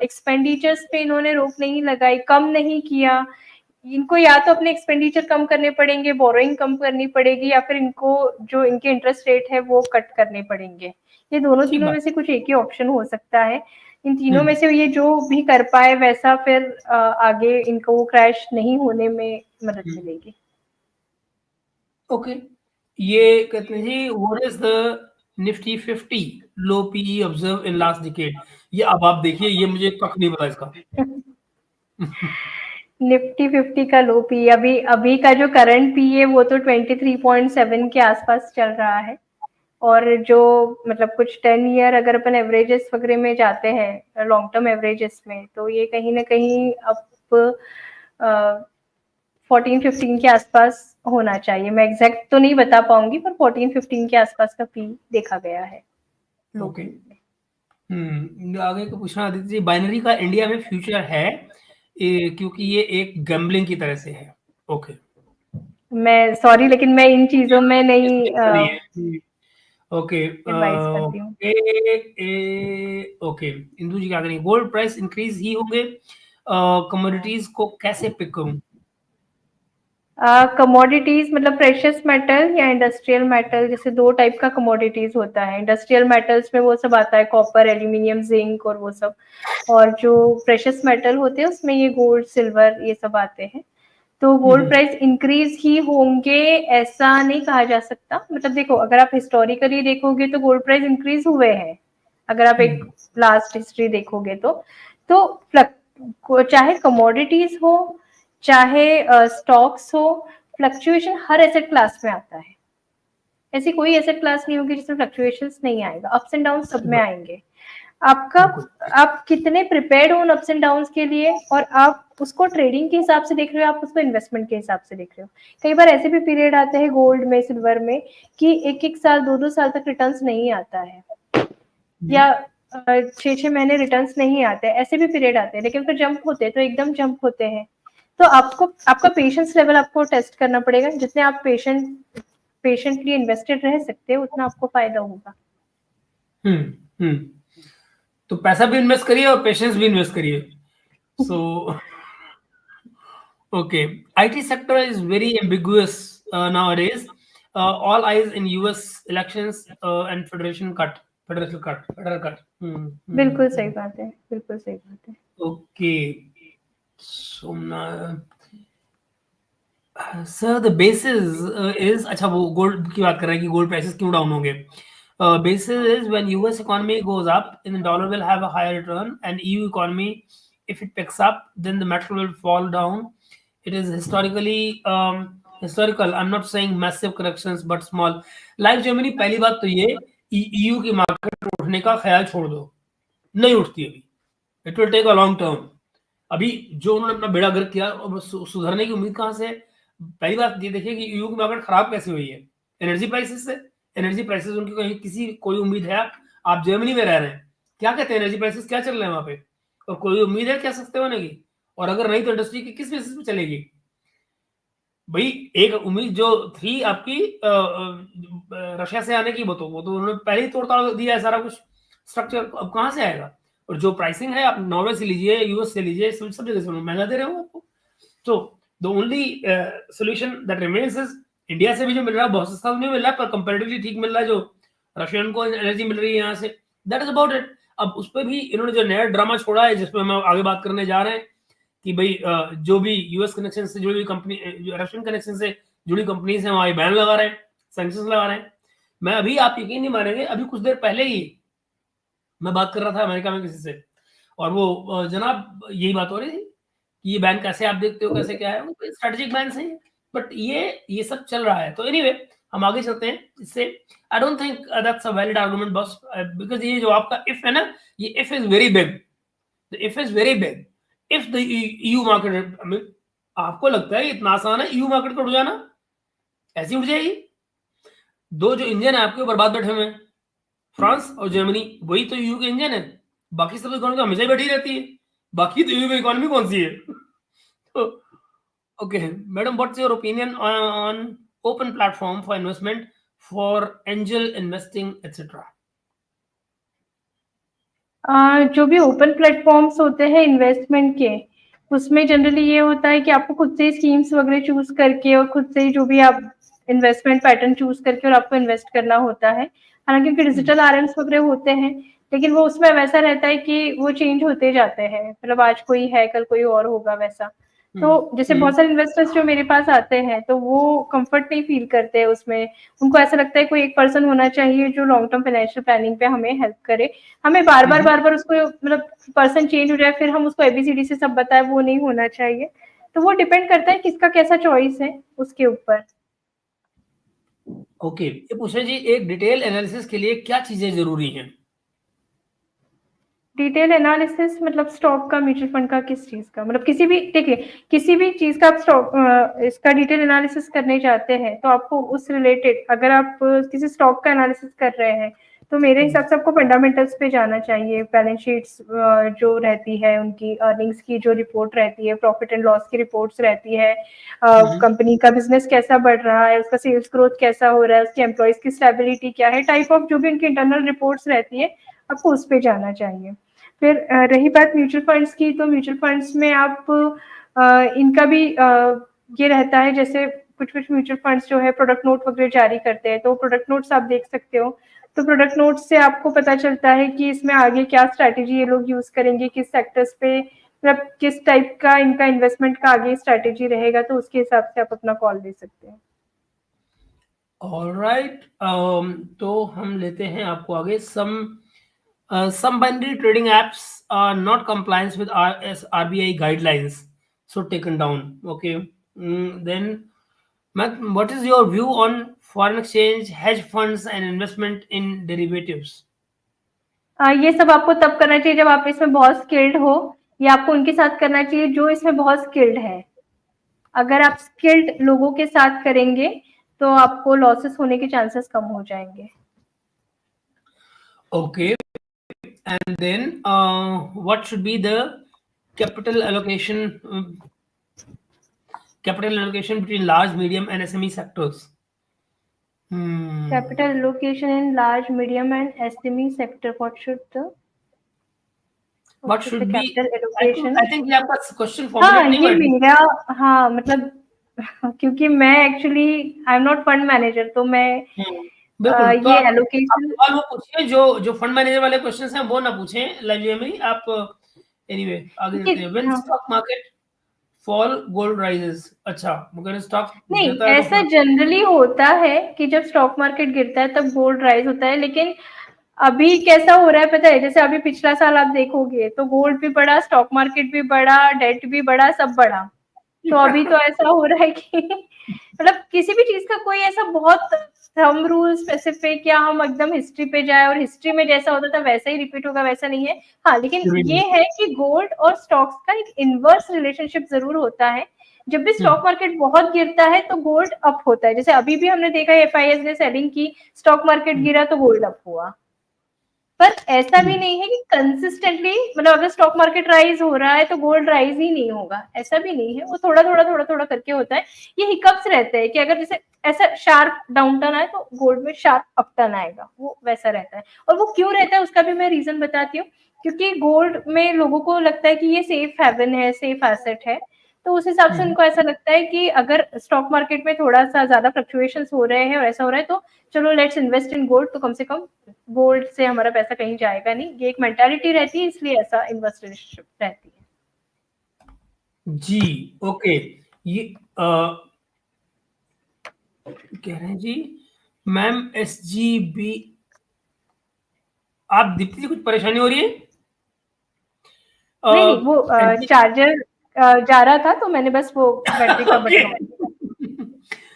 एक्सपेंडिचर्स पे इन्होंने रोक नहीं लगाई, कम नहीं किया, इनको या तो अपने एक्सपेंडिचर कम करने पड़ेंगे, बोरोइंग कम करनी पड़ेगी, या फिर इनको जो इनके इंटरेस्ट रेट है वो कट करने पड़ेंगे। ये दोनों तीनों में से कुछ एक ही ऑप्शन हो सकता है। इन तीनों में से ये जो भी कर पाए वैसा फिर आगे इनको क्रैश नहीं होने में मदद मिलेगी। ओके। ये कहते हैं जी, what is the Nifty 50 low PE observe in last decade? ये अब आप देखिए, ये मुझे कख नहीं पता इसका। निफ्टी 50 का लो पी, अभी का जो करंट पी है वो तो 23.7 के आसपास चल रहा है, और जो मतलब कुछ 10 ईयर अगर अपन एवरेजेस वगैरह में जाते हैं, लॉन्ग टर्म एवरेजेस में, तो ये कहीं ना कहीं अब 14-15 के आसपास होना चाहिए। मैं एग्जैक्ट तो नहीं बता पाऊंगी, पर 14-15 के आसपास का पी देखा गया है। ओके। आगे का पूछना आदित्य जी, बाइनरी का इंडिया में फ्यूचर है क्योंकि ये एक गैम्बलिंग की तरह से है। ओके। मैं सॉरी लेकिन मैं इन चीजों में नहीं ओके। एडवाइस करती हूँ। ओके, इंदु जी क्या करेंगे? गोल्ड प्राइस इंक्रीज ही होंगे, कमोडिटीज को कैसे पिक करूं? कमोडिटीज मतलब प्रेशियस मेटल या इंडस्ट्रियल मेटल, जैसे दो टाइप का कमोडिटीज होता है। इंडस्ट्रियल मेटल्स में वो सब आता है, कॉपर, एल्यूमिनियम, जिंक और वो सब, और जो प्रेशियस मेटल होते हैं उसमें ये गोल्ड, सिल्वर ये सब आते हैं। तो गोल्ड प्राइस इंक्रीज ही होंगे ऐसा नहीं कहा जा सकता। मतलब देखो, अगर आप हिस्टोरिकली देखोगे तो गोल्ड प्राइस इंक्रीज हुए हैं, अगर आप एक लास्ट हिस्ट्री देखोगे तो चाहे कमोडिटीज हो चाहे स्टॉक्स हो, फ्लक्चुएशन हर एसेट क्लास में आता है। ऐसी कोई एसेट क्लास नहीं होगी जिसमें फ्लक्चुएशंस नहीं आएगा, अप्स एंड डाउन सब में आएंगे। आपका आप कितने प्रिपेयर्ड हो उन अप्स एंड डाउन्स के लिए, और आप उसको ट्रेडिंग के हिसाब से देख रहे हो, आप उसको इन्वेस्टमेंट के हिसाब से देख रहे हो। कई बार ऐसे भी पीरियड आते हैं गोल्ड में, सिल्वर में, कि एक साल 2 साल तक रिटर्न्स नहीं आता है, या 6 महीने रिटर्न्स नहीं आते, ऐसे भी पीरियड आते हैं। लेकिन फिर जंप होते हैं तो एकदम जंप होते हैं। तो आपका पेशेंस लेवल आपको टेस्ट करना पड़ेगा। जितने आप पेशेंटली इन्वेस्टेड रह सकते हैं उतना आपको फायदा होगा। तो पैसा भी इन्वेस्ट करिए और पेशेंस भी इन्वेस्ट करिए। So okay, IT sector is very ambiguous nowadays. All eyes in US elections and federal cut. बिल्कुल सही बात है, बिल्कुल सही बात है। Okay, so sir the basis is, अच्छा वो गोल्ड की बात कर रहे हैं कि गोल्ड प्राइसेस क्यों डाउन होंगे। Basis is when US economy goes up, then the dollar will have a higher return, and EU economy, if it picks up, then the metal will fall down. It is historical. I'm not saying massive corrections, but small. Like Germany, पहली बात तो ये EU की market उठने का ख्याल छोड़ दो, नहीं उठती अभी। It will take a long term. अभी जो उन्होंने अपना बेड़ा गर्क किया, सुधरने की उम्मीद कहाँ से? पहली बात ये देखिए कि EU की मार्केट खराब कैसे हुई है, एनर्जी प्राइसेस से। एनर्जी प्राइसेस उनकी कहीं किसी कोई उम्मीद है? आप जर्मनी में रह रहे हैं, क्या कहते हैं एनर्जी प्राइसेस क्या चल रहे हैं वहाँ पे? और कोई उम्मीद है क्या सस्ते होने की? और अगर नहीं तो इंडस्ट्री की किस बेसिस पे चलेगी? भाई एक उम्मीद जो थी आपकी रशिया से आने की, वो तो उन्होंने पहले ही तोड़ दिया है सारा कुछ स्ट्रक्चर, अब कहाँ से आएगा? और जो प्राइसिंग है आप नॉर्वे से लीजिए, यूएस से लीजिए, सब जगह से महंगा दे रहे हो आपको। तो the only solution that remains is, India से भी जो मिल रहा है बहुत सस्ता नहीं मिल रहा है, पर कंपैरेटिवली ठीक मिल रहा है जो रशियन को एनर्जी मिल रही है यहाँ से, दैट इज अबाउट इट। अब उस पर भी इन्होंने जो नया ड्रामा छोड़ा है, जिसमें हम आगे बात करने जा रहे हैं कि भाई जो भी यूएस कनेक्शन से जुड़ी हुई कंपनी, रशियन कनेक्शन से जुड़ी कंपनीज हैं, वहां बैन लगा रहे हैं, सैंक्शंस लगा रहे हैं। मैं अभी, आप यकीन नहीं मानेंगे, अभी कुछ देर पहले ही मैं बात कर रहा था अमेरिका में किसी से, और वो जनाब यही बात हो रही थी कि ये बैन कैसे आप देखते हो, कैसे क्या है, स्ट्रेटेजिक बैन है, बट ये सब चल रहा है। तो एनीवे हम आगे चलते हैं इससे। I don't think that's a valid argument boss, because ये जो आपका इफ है ना, ये if is very big, the if is very big. If the EU market, आपको लगता है इतना आसान है ईयू मार्केट को उड़ जाना? ऐसी उड़ जाएगी? दो जो इंजन है आपके बर्बाद बैठे हुए हैं, फ्रांस और जर्मनी, वही तो ईयू के इंजन है। बाकी सब इकोनॉमी हमेशा ही बैठी रहती है, बाकी तो ईयू की इकोनॉमी कौन सी है? तो okay madam, what's your opinion on open platform for investment for angel investing etcetera? जो भी ओपन प्लेटफॉर्म्स होते हैं इन्वेस्टमेंट के, उसमें जनरली ये होता है कि आपको खुद से ही स्कीम्स वगैरह चूज करके और खुद से ही जो भी आप इन्वेस्टमेंट पैटर्न चूज करके और आपको इन्वेस्ट करना होता है। हालांकि उनके डिजिटल आरएम्स वगैरह होते हैं, लेकिन वो उसमें वैसा रहता है कि वो चेंज होते जाते हैं, मतलब आज कोई है कल कोई और होगा वैसा। तो जैसे बहुत सारे इन्वेस्टर्स जो मेरे पास आते हैं तो वो कंफर्ट नहीं फील करते हैं उसमें। उनको ऐसा लगता है कोई एक पर्सन होना चाहिए जो लॉन्ग टर्म फाइनेंशियल प्लानिंग पे हमें हेल्प करे। हमें बार बार उसको मतलब पर्सन चेंज हो जाए फिर हम उसको एबीसीडी से सब बताए, वो नहीं होना चाहिए। तो वो डिपेंड करता है किसका कैसा चॉइस है उसके ऊपर। ओके, ये पूछ रहे जी, एक डिटेल एनालिसिस के लिए क्या चीजें जरूरी हैं? डिटेल एनालिसिस मतलब स्टॉक का, म्यूचुअल फंड का, किस चीज का? मतलब किसी भी, देखिए किसी भी चीज का आप स्टॉक इसका डिटेल एनालिसिस करने चाहते हैं तो आपको उस रिलेटेड, अगर आप किसी स्टॉक का एनालिसिस कर रहे हैं तो मेरे हिसाब से आपको फंडामेंटल्स पे जाना चाहिए। बैलेंस शीट्स जो रहती है, उनकी अर्निंग्स की जो रिपोर्ट रहती है, प्रॉफिट एंड लॉस की रिपोर्ट्स रहती है, कंपनी का बिजनेस कैसा बढ़ रहा है, उसका सेल्स ग्रोथ कैसा हो रहा है, उसकी एम्प्लॉयज की स्टेबिलिटी क्या है, टाइप ऑफ जो भी उनकी इंटरनल रिपोर्ट्स रहती है, आपको उस पे जाना चाहिए। फिर रही बात म्यूचुअल फंड्स की, तो म्यूचुअल फंड्स में आप इनका भी ये रहता है, जैसे कुछ म्यूचुअल फंड्स जो है प्रोडक्ट नोट वगैरह जारी करते हैं, तो प्रोडक्ट नोट्स आप देख सकते हो। तो प्रोडक्ट नोट्स से आपको पता चलता है कि इसमें आगे क्या स्ट्रैटेजी ये लोग यूज करेंगे, किस सेक्टर्स पे, मतलब किस टाइप का इनका इन्वेस्टमेंट का आगे स्ट्रैटेजी रहेगा, तो उसके हिसाब से आप अपना कॉल ले सकते हैं। ऑलराइट, तो हम लेते हैं आपको आगे। some binary trading apps are not compliant with RBI guidelines, so taken down. Okay. Then, what is your view on foreign exchange, hedge funds, and investment in derivatives? ये सब आपको तब करना चाहिए जब आप इसमें बहुत स्किल्ड हो, या आपको उनके साथ करना चाहिए जो इसमें बहुत स्किल्ड है। अगर आप स्किल्ड लोगों के साथ करेंगे तो आपको लॉसेस होने के चांसेस कम हो जाएंगे। Okay. And then, what should be the capital allocation between large, medium, and SME sectors? Capital allocation in large, medium, and SME sector. What should the capital allocation? I think ये आपका question formulate नहीं ये कर मेरा, मतलब क्योंकि मैं actually I am not fund manager, तो मैं बिल्कुल, तो ये आप एलोकेशन सवाल वो पूछिए जो फंड मैनेजर वाले क्वेश्चंस हैं वो ना पूछें लाइव में। आप एनीवे आगे चलते हैं। When stock market fall gold rises. अच्छा, अगर स्टॉक नहीं, गिरता है ऐसा तो जनरली होता है कि जब स्टॉक मार्केट गिरता है तब गोल्ड राइज होता है, लेकिन अभी कैसा हो रहा है पता है? जैसे अभी पिछला साल आप देखोगे तो गोल्ड भी बढ़ा, स्टॉक मार्केट भी बढ़ा, डेट भी बढ़ा, सब बढ़ा। तो अभी तो ऐसा हो रहा है कि मतलब किसी भी चीज का कोई ऐसा बहुत थंब रूल स्पेसिफिक या हम एकदम हिस्ट्री पे जाए और हिस्ट्री में जैसा होता था वैसा ही रिपीट होगा, वैसा नहीं है। हाँ, लेकिन ये है कि गोल्ड और स्टॉक्स का एक इनवर्स रिलेशनशिप जरूर होता है, जब भी स्टॉक मार्केट बहुत गिरता है तो गोल्ड अप होता है, जैसे अभी भी हमने देखा FIS ने सेलिंग की, स्टॉक मार्केट गिरा तो गोल्ड अप हुआ। पर ऐसा भी नहीं है कि कंसिस्टेंटली, मतलब अगर स्टॉक मार्केट राइज हो रहा है तो गोल्ड राइज ही नहीं होगा, ऐसा भी नहीं है, वो थोड़ा थोड़ा करके होता है। ये हिकअप्स रहते हैं कि अगर जैसे ऐसा शार्प डाउन टर्न आए तो गोल्ड में शार्प अप टर्न आएगा, वो वैसा रहता है। और वो क्यों रहता है उसका भी मैं रीजन बताती हूँ, क्योंकि गोल्ड में लोगों को लगता है कि ये सेफ हेवन है, सेफ एसेट है, तो उस हिसाब से उनको ऐसा लगता है कि अगर स्टॉक मार्केट में थोड़ा सा ज्यादा फ्लक्चुएशंस हो रहे हैं और ऐसा हो रहा है तो चलो लेट्स इन्वेस्ट इन गोल्ड, तो कम से कम गोल्ड से हमारा पैसा कहीं जाएगा नहीं, ये एक मेंटालिटी रहती है, इसलिए ऐसा इन्वेस्टरशिप रहती है। जी, ओके। ये कह रहे हैं जी मैम SGB, आप दीप्ति जी कुछ परेशानी हो रही है? नहीं वो चार्जर जा रहा था तो मैंने बस वो बैटरी का ओके। बटन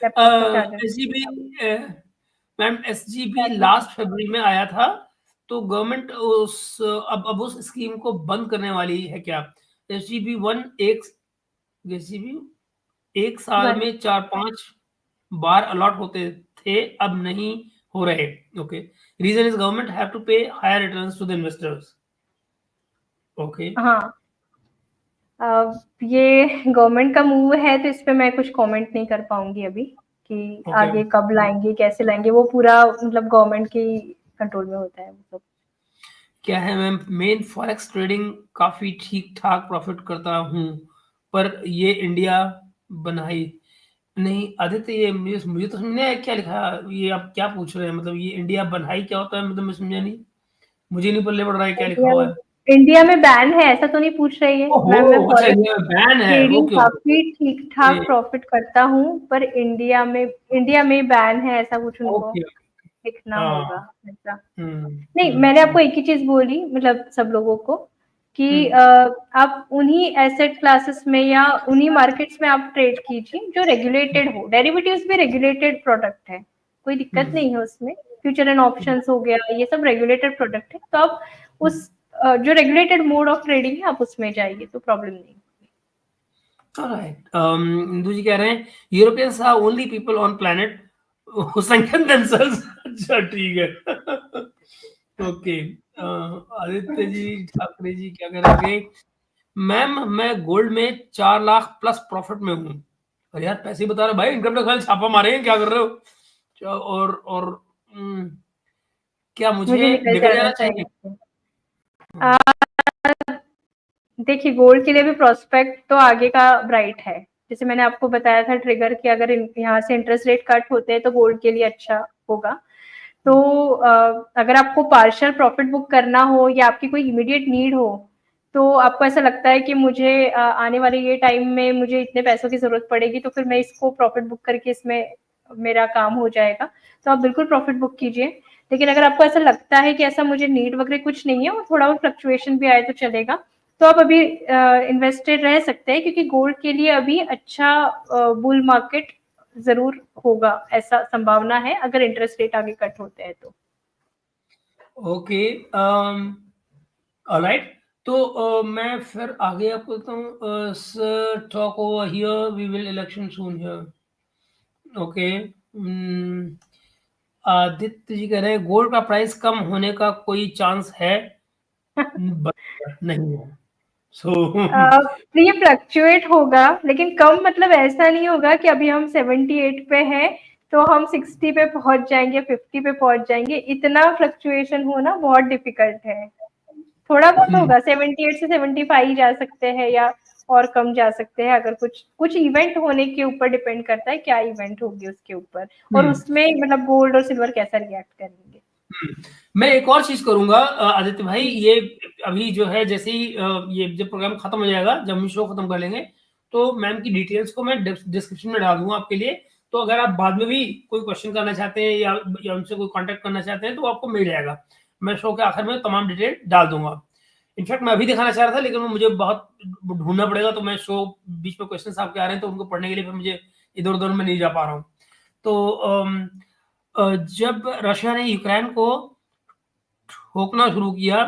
लैपटॉप का charger. SGB, ma'am SGB last फरवरी में आया था, तो गवर्नमेंट अब उस स्कीम को बंद करने वाली है क्या? SGB 1 एक साल में 4-5 बार अलॉट होते थे, अब नहीं हो रहे। Okay, reason is government have to pay higher returns to the investors. Okay, हाँ, ये गवर्नमेंट का मूव है तो इस पे मैं कुछ कमेंट नहीं कर पाऊंगी अभी कि ओके। आगे कब लाएंगे, कैसे लाएंगे, वो पूरा मतलब गवर्नमेंट के कंट्रोल में होता है वो सब। क्या है मैम, मेन फॉरेक्स ट्रेडिंग काफी ठीक ठाक प्रॉफिट करता हूँ, पर ये इंडिया बनाई नहीं। आदित्य, ये मुझे तो समझ नहीं आया क्या लिखा है, ये आप क्या पूछ रहे हैं? मतलब ये इंडिया बनाई क्या होता है, मतलब मैं समझा नहीं, मुझे नहीं पल्ले पड़ रहा है क्या लिखा इंडिया हुआ में है। इंडिया में बैन है ऐसा तो नहीं पूछ रही है मैम, मैं ओहो, अच्छा, फॉरेक्स इंडिया में बैन है। ट्रेडिंग ओके काफी ठीक ठाक ओके प्रॉफिट करता हूँ, पर इंडिया में बैन है ऐसा कुछ उनको ओके। लिखना हाँ। होगा ऐसा। नहीं, मैंने हम्म। आपको एक ही चीज बोली, मतलब सब लोगों को, कि हम्म। आप उन्हीं एसेट क्लासेस में या उन्हीं मार्केट्स में आप ट्रेड कीजिए जो रेगुलेटेड हो। डेरिवेटिव्स भी रेगुलेटेड प्रोडक्ट है, कोई दिक्कत नहीं है उसमें। फ्यूचर एंड ऑप्शंस हो गया, ये सब रेगुलेटेड प्रोडक्ट है, तो आप उस जो रेगुलेटेड मोड ऑफ ट्रेडिंग है आप उसमें जाइए तो प्रॉब्लम नहीं। Alright. इंदु जी कह रहे हैं Europeans are only people on planet who sunken themselves। अच्छा, ठीक है। ओके। आदित्य जी ठाकरे जी क्या कह रहे हैं? मैम, मैं गोल्ड में 4 लाख प्लस प्रॉफिट में हूँ। अरे यार, पैसे ही बता रहे भाई, इनकम टैक्स वाले छापा मारे हैं, क्या कर रहे हो? और क्या मुझे मुझे निकल निकल जाना जाना चाहिए? चाहिए। देखिए, गोल्ड के लिए भी प्रोस्पेक्ट तो आगे का ब्राइट है। जैसे मैंने आपको बताया था ट्रिगर कि अगर यहाँ से इंटरेस्ट रेट कट होते हैं तो गोल्ड के लिए अच्छा होगा। तो अगर आपको पार्शियल प्रॉफिट बुक करना हो या आपकी कोई इमीडिएट नीड हो, तो आपको ऐसा लगता है कि मुझे आने वाले ये टाइम में मुझे इतने पैसों की जरूरत पड़ेगी, तो फिर मैं इसको प्रॉफिट बुक करके इसमें मेरा काम हो जाएगा, तो आप बिल्कुल प्रॉफिट बुक कीजिए। लेकिन अगर आपको ऐसा लगता है कि ऐसा मुझे नीड वगैरह कुछ नहीं है और थोड़ा बहुत फ्लक्चुएशन भी आए तो चलेगा, तो आप अभी इन्वेस्टेड रह सकते हैं, क्योंकि गोल्ड के लिए अभी अच्छा बुल मार्केट जरूर होगा, ऐसा संभावना है अगर इंटरेस्ट रेट आगे कट होते हैं तो। ओके। ऑलराइट। तो मैं फिर आगे आपको बताता हूँ। Talk over here, we will election soon here. Okay. Aditya ji कह रहे हैं गोल्ड का प्राइस कम होने का कोई चांस है? नहीं है। सो तो ये फ्लक्चुएट होगा, लेकिन कम मतलब ऐसा नहीं होगा कि अभी हम 78 पे हैं तो हम 60 पे पहुंच जाएंगे, 50 पे पहुंच जाएंगे, इतना फ्लक्चुएशन होना बहुत डिफिकल्ट है। थोड़ा बहुत होगा, 78 से 75 जा सकते हैं या और कम जा सकते हैं, अगर कुछ कुछ इवेंट होने के ऊपर डिपेंड करता है, क्या इवेंट होगी उसके ऊपर, और उसमें मतलब गोल्ड और सिल्वर कैसा रिएक्ट करेंगे। मैं एक और चीज करूंगा आदित्य भाई, ये अभी जो है जैसे ही ये जब प्रोग्राम खत्म हो जाएगा, जब हम शो खत्म कर लेंगे, तो मैम की डिटेल्स को मैं डिस्क्रिप्शन में डाल दूंगा आपके लिए। तो अगर आप बाद में भी कोई क्वेश्चन करना चाहते हैं या उनसे कोई कांटेक्ट करना चाहते हैं तो आपको मिल जाएगा। मैं शो के आखिर में तमाम डिटेल डाल दूंगा। इनफैक्ट मैं अभी दिखाना चाह रहा था, लेकिन वो मुझे बहुत ढूंढना पड़ेगा, तो मैं शो बीच में क्वेश्चन आपके आ रहे हैं तो उनको पढ़ने के लिए फिर मुझे इधर उधर में नहीं जा पा रहा हूँ। तो जब रशिया ने यूक्रेन को ठोकना शुरू किया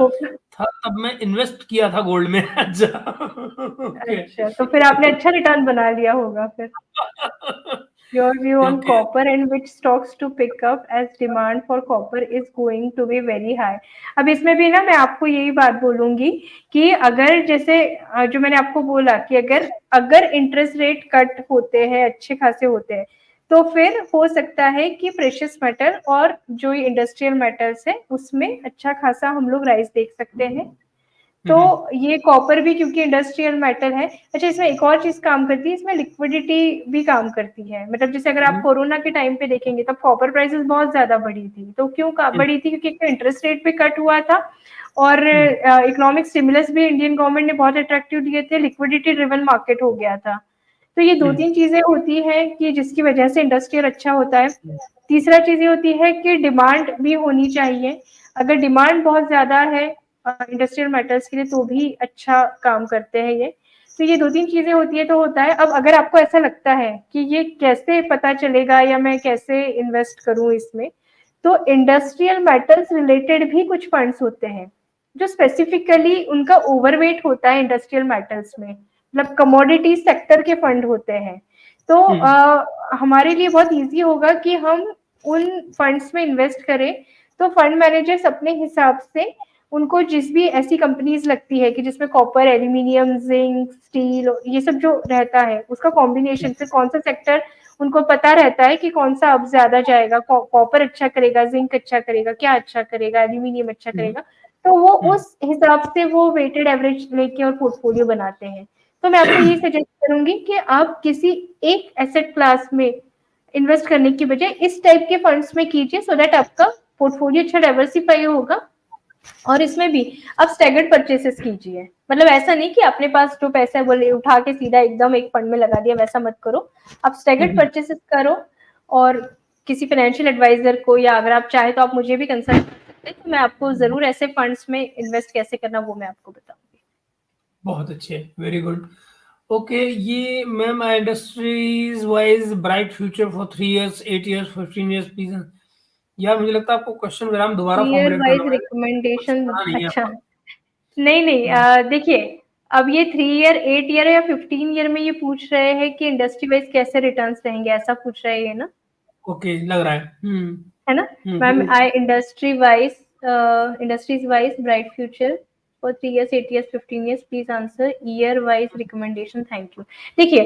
था तब मैं इन्वेस्ट किया था गोल्ड में। अच्छा, ओके। अच्छा, तो फिर आपने अच्छा रिटर्न बना लिया होगा फिर। Your view on okay. copper and which stocks to pick up as demand for copper is going to be very high। अब इसमें भी ना मैं आपको यही बात बोलूंगी कि अगर जैसे जो मैंने आपको बोला कि अगर अगर इंटरेस्ट रेट कट होते हैं, अच्छे खासे होते हैं, तो फिर हो सकता है कि प्रेशियस मेटल और जो ये इंडस्ट्रियल मेटल्स है उसमें अच्छा खासा हम लोग राइज देख सकते हैं। तो ये कॉपर भी क्योंकि इंडस्ट्रियल मेटल है। अच्छा, इसमें एक और चीज काम करती है, इसमें लिक्विडिटी भी काम करती है। मतलब जैसे अगर आप कोरोना के टाइम पे देखेंगे तब कॉपर प्राइसेस बहुत ज्यादा बढ़ी थी। तो क्यों बढ़ी थी? क्योंकि एक तो इंटरेस्ट रेट भी कट हुआ था और इकोनॉमिक स्टिमुलस भी इंडियन गवर्नमेंट ने बहुत अट्रैक्टिव दिए थे, लिक्विडिटी ड्रिवन मार्केट हो गया था। तो ये दो तीन चीजें होती है कि जिसकी वजह से इंडस्ट्रियल अच्छा होता है। तीसरा चीज ये होती है कि डिमांड भी होनी चाहिए। अगर डिमांड बहुत ज्यादा है इंडस्ट्रियल मेटल्स के लिए तो भी अच्छा काम करते हैं ये। तो ये दो तीन चीजें होती है तो होता है। अब अगर आपको ऐसा लगता है कि ये कैसे पता चलेगा या मैं कैसे इन्वेस्ट करूं इसमें, तो इंडस्ट्रियल मेटल्स रिलेटेड भी कुछ फंड्स होते हैं जो स्पेसिफिकली उनका ओवरवेट होता है इंडस्ट्रियल मेटल्स में, मतलब कमोडिटी सेक्टर के फंड होते हैं। तो हमारे लिए बहुत इजी होगा कि हम उन फंड्स में इन्वेस्ट करें। तो फंड मैनेजर्स अपने हिसाब से उनको जिस भी ऐसी कंपनीज लगती है कि जिसमें कॉपर, एल्यूमिनियम, जिंक, स्टील ये सब जो रहता है उसका कॉम्बिनेशन से कौन सा सेक्टर उनको पता रहता है कि कौन सा अब ज्यादा जाएगा, कॉपर अच्छा करेगा, जिंक अच्छा करेगा, क्या अच्छा करेगा, एल्यूमिनियम अच्छा करेगा। तो वो उस हिसाब से वो वेटेड एवरेज लेके और पोर्टफोलियो बनाते हैं। तो मैं आपको ये सजेस्ट करूंगी कि आप किसी एक एसेट क्लास में इन्वेस्ट करने की बजाय इस टाइप के फंड्स में कीजिए, सो दैट आपका पोर्टफोलियो अच्छा डाइवर्सिफाई होगा। और इसमें भी आप स्टैगर्ड परचेसेस कीजिए। मतलब ऐसा नहीं कि अपने पास जो पैसा है वो उठा के सीधा एकदम एक फंड में लगा दिया, वैसा मत करो। आप स्टैगर्ड परचेसेस करो और किसी फाइनेंशियल एडवाइजर को, या अगर आप चाहे तो आप मुझे भी कंसल्ट कर सकते हैं, तो मैं आपको जरूर ऐसे फंड्स में इन्वेस्ट कैसे करना वो मैं आपको बताऊंगी। बहुत अच्छे, वेरी गुड। ओके, ये ma'am industries wise bright future for 3 years, 8 years, 15 years, please. यार मुझे लगता है आपको क्वेश्चन विराम दोबारा ईयर फॉर्मुलेट करना वाइज पड़ेगा, कुछ रिकमेंडेशन। पता नहीं है अच्छा, आपका। नहीं नहीं, देखिए, अब ये 3 ईयर, 8 ईयर या 15 ईयर में ये पूछ रहे हैं कि इंडस्ट्री वाइज कैसे रिटर्न्स रहेंगे, ऐसा पूछ रहे हैं ना? ओके, लग रहा है। है ना ma'am? Hmm. I industries wise bright future for 3 years, 8 years, 15 years, please answer year wise recommendation, thank you. देखिए,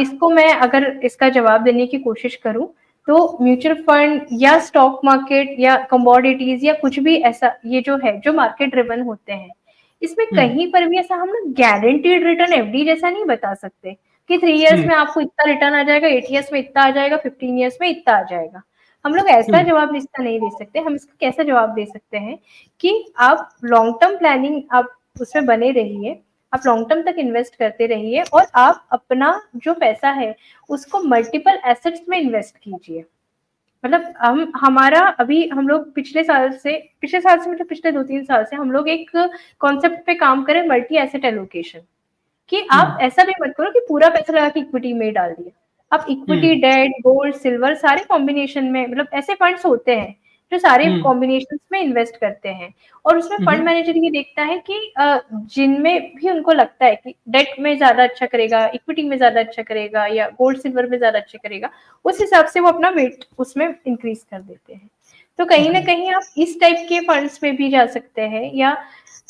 इसको मैं अगर इसका जवाब देने की कोशिश करूं तो म्यूचुअल फंड या स्टॉक मार्केट या कमोडिटीज या कुछ भी ऐसा, ये जो है जो मार्केट ड्रिवन होते हैं, इसमें कहीं पर भी ऐसा हम लोग गारंटीड रिटर्न एफडी जैसा नहीं बता सकते कि 3 years में आपको इतना रिटर्न आ जाएगा, 8 years में इतना आ जाएगा, 15 years में इतना आ जाएगा। हम लोग ऐसा जवाब इसका नहीं दे सकते। हम इसका कैसा जवाब दे सकते हैं कि आप लॉन्ग टर्म प्लानिंग आप उसमें बने रहिए, आप लॉन्ग टर्म तक इन्वेस्ट करते रहिए और आप अपना जो पैसा है उसको मल्टीपल एसेट्स में इन्वेस्ट कीजिए। मतलब हम हमारा अभी हम लोग पिछले साल से मतलब पिछले 2-3 साल से हम लोग एक कॉन्सेप्ट पे काम करें, मल्टी एसेट एलोकेशन। कि आप ऐसा भी मत करो कि पूरा पैसा लगा के इक्विटी में डाल दिया। आप इक्विटी, डेट, गोल्ड, सिल्वर सारे कॉम्बिनेशन में, मतलब ऐसे फंड्स होते हैं जो सारे कॉम्बिनेशन में इन्वेस्ट करते हैं। और उसमें फंड मैनेजर ये देखता है कि जिनमें भी उनको लगता है कि डेट में ज्यादा अच्छा करेगा, इक्विटी में ज्यादा अच्छा करेगा या गोल्ड सिल्वर में ज्यादा अच्छा करेगा, उस हिसाब से वो अपना वेट उसमें इंक्रीज कर देते हैं। तो कहीं ना कहीं आप इस टाइप के फंड्स में भी जा सकते हैं, या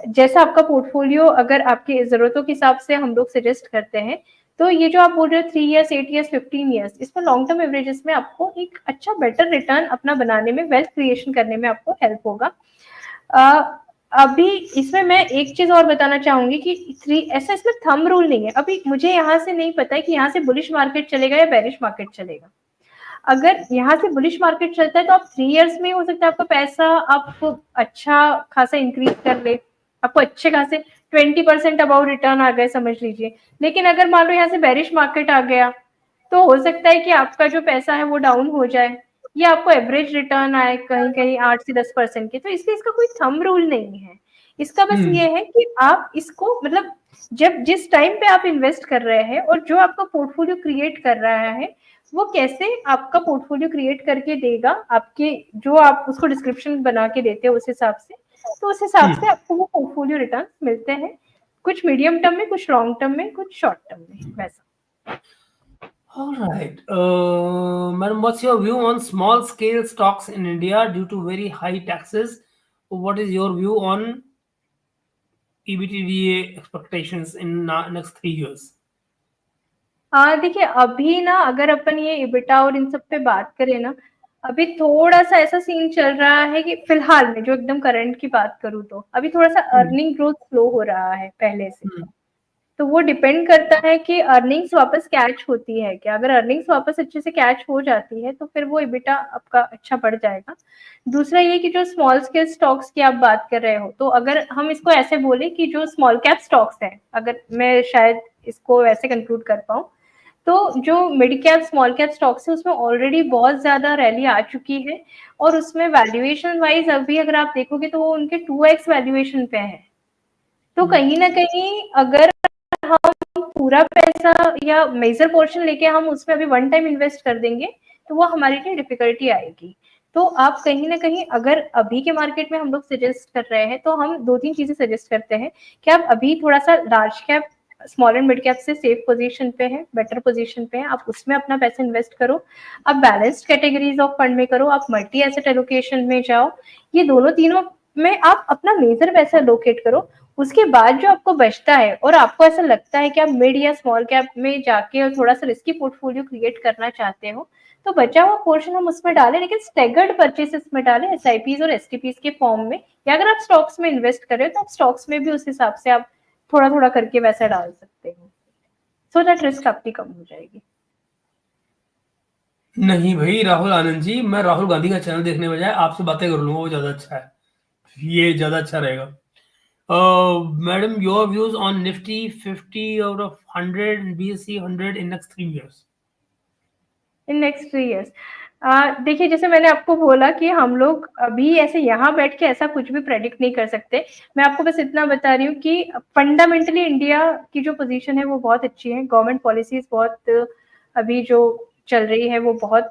जैसा आपका पोर्टफोलियो अगर आपकी जरूरतों के हिसाब से हम लोग सजेस्ट करते हैं। तो ये जो आप बोल रहे हो 3 years, 8 years, 15 years, इसमें लॉन्ग टर्म एवरेजेस में आपको एक अच्छा बेटर रिटर्न अपना बनाने में, वेल्थ क्रिएशन करने में आपको हेल्प होगा। अभी इसमें मैं एक चीज और बताना चाहूंगी कि ऐसा इसमें थंब रूल नहीं है। अभी मुझे यहाँ से नहीं पता है कि यहाँ से बुलिश मार्केट चलेगा या बेरिश मार्केट चलेगा। अगर यहाँ से बुलिश मार्केट चलता है तो आप 3 years में हो सकता है आपका पैसा आप अच्छा खासा इंक्रीज कर ले, आपको अच्छे खासे 20% अबाउ रिटर्न आ गए समझ लीजिए। लेकिन अगर मान लो यहाँ से बेरिश मार्केट आ गया तो हो सकता है कि आपका जो पैसा है वो डाउन हो जाए, या आपको एवरेज रिटर्न आए कहीं कहीं 8 से 10% के। तो इसलिए इसका कोई थंब रूल नहीं है। इसका बस ये है कि आप इसको मतलब जब जिस टाइम पे आप इन्वेस्ट कर रहे हैं और जो आपका पोर्टफोलियो क्रिएट कर रहा है वो कैसे आपका पोर्टफोलियो क्रिएट करके देगा, आपके जो आप उसको डिस्क्रिप्शन बना के देते हो उस हिसाब से तो उस हिसाब से आपको वो पोर्टफोलियो रिटर्न मिलते हैं, कुछ मीडियम टर्म में, कुछ लॉन्ग टर्म में, कुछ शॉर्ट टर्म में, वैसा। All right. Madam, what's your view on small scale stocks in India due to very high taxes? What is your view on EBITDA expectations in next 3 years? हाँ, देखिए अभी ना अगर अपन ये इबिटा और इन सब पे बात करें ना, अभी थोड़ा सा ऐसा सीन चल रहा है कि फिलहाल में जो एकदम करंट की बात करूँ तो अभी थोड़ा सा अर्निंग ग्रोथ स्लो हो रहा है पहले से। तो वो डिपेंड करता है कि अर्निंग्स वापस कैच होती है क्या। अगर अर्निंग्स वापस अच्छे से कैच हो जाती है तो फिर वो इबिटा आपका अच्छा बढ़ जाएगा। दूसरा ये कि जो स्मॉल स्केल स्टॉक्स की आप बात कर रहे हो, तो अगर हम इसको ऐसे बोले कि जो स्मॉल कैप स्टॉक्स हैं, अगर मैं शायद इसको ऐसे कंक्लूड कर पाऊँ, तो जो mid cap small cap stocks है उसमें ऑलरेडी बहुत ज्यादा रैली आ चुकी है और उसमें वैल्यूएशन वाइज अभी अगर आप देखोगे तो वो उनके 2x वैल्यूएशन पे है। तो कहीं ना कहीं अगर हम पूरा पैसा या मेजर पोर्शन लेके हम उसमें अभी वन टाइम इन्वेस्ट कर देंगे तो वो हमारे लिए डिफिकल्टी आएगी। तो आप कहीं ना कहीं अगर अभी के मार्केट में हम लोग सजेस्ट कर रहे हैं तो हम 2-3 चीजें सजेस्ट करते हैं कि आप अभी थोड़ा सा large cap small and mid cap से सेफ पोजीशन पे है, बेटर पोजीशन पे है, आप उसमें अपना पैसा इन्वेस्ट करो। आप बैलेंस्ड कैटेगरीज ऑफ फंड में करो, आप मल्टी एसेट एलोकेशन में जाओ, ये दोनों तीनों में आप अपना मेजर पैसा लोकेट करो। उसके बाद जो आपको बचता है और आपको ऐसा लगता है कि आप मिड या स्मॉल कैप में जाके और थोड़ा सा रिस्की पोर्टफोलियो क्रिएट करना चाहते हो तो बचा हुआ पोर्शन हम उसमें डालें, लेकिन स्टेगर्ड परचेसेस में डालें, एसआईपीज और एसटीपीज के फॉर्म में। या अगर आप स्टॉक्स में इन्वेस्ट कर रहे हो तो आप स्टॉक्स में भी उस हिसाब से आप थोड़ा थोड़ा करके वैसा डाल सकते हो, सो दैट रिस्क आपकी कम हो जाएगी। नहीं भाई राहुल आनंद जी, मैं राहुल गांधी का चैनल देखने बजाय आपसे बातें कर लूंगा, वो ज्यादा अच्छा है, ये ज्यादा अच्छा रहेगा। Madam, your views on Nifty 50 out of 100 and BSE 100 in next 3 years? In next 3 years, देखिए जैसे मैंने आपको बोला कि हम लोग अभी ऐसे यहाँ बैठ के ऐसा कुछ भी प्रेडिक्ट नहीं कर सकते। मैं आपको बस इतना बता रही हूँ कि फंडामेंटली इंडिया की जो पोजीशन है वो बहुत अच्छी है, गवर्नमेंट पॉलिसीज बहुत अभी जो चल रही है वो बहुत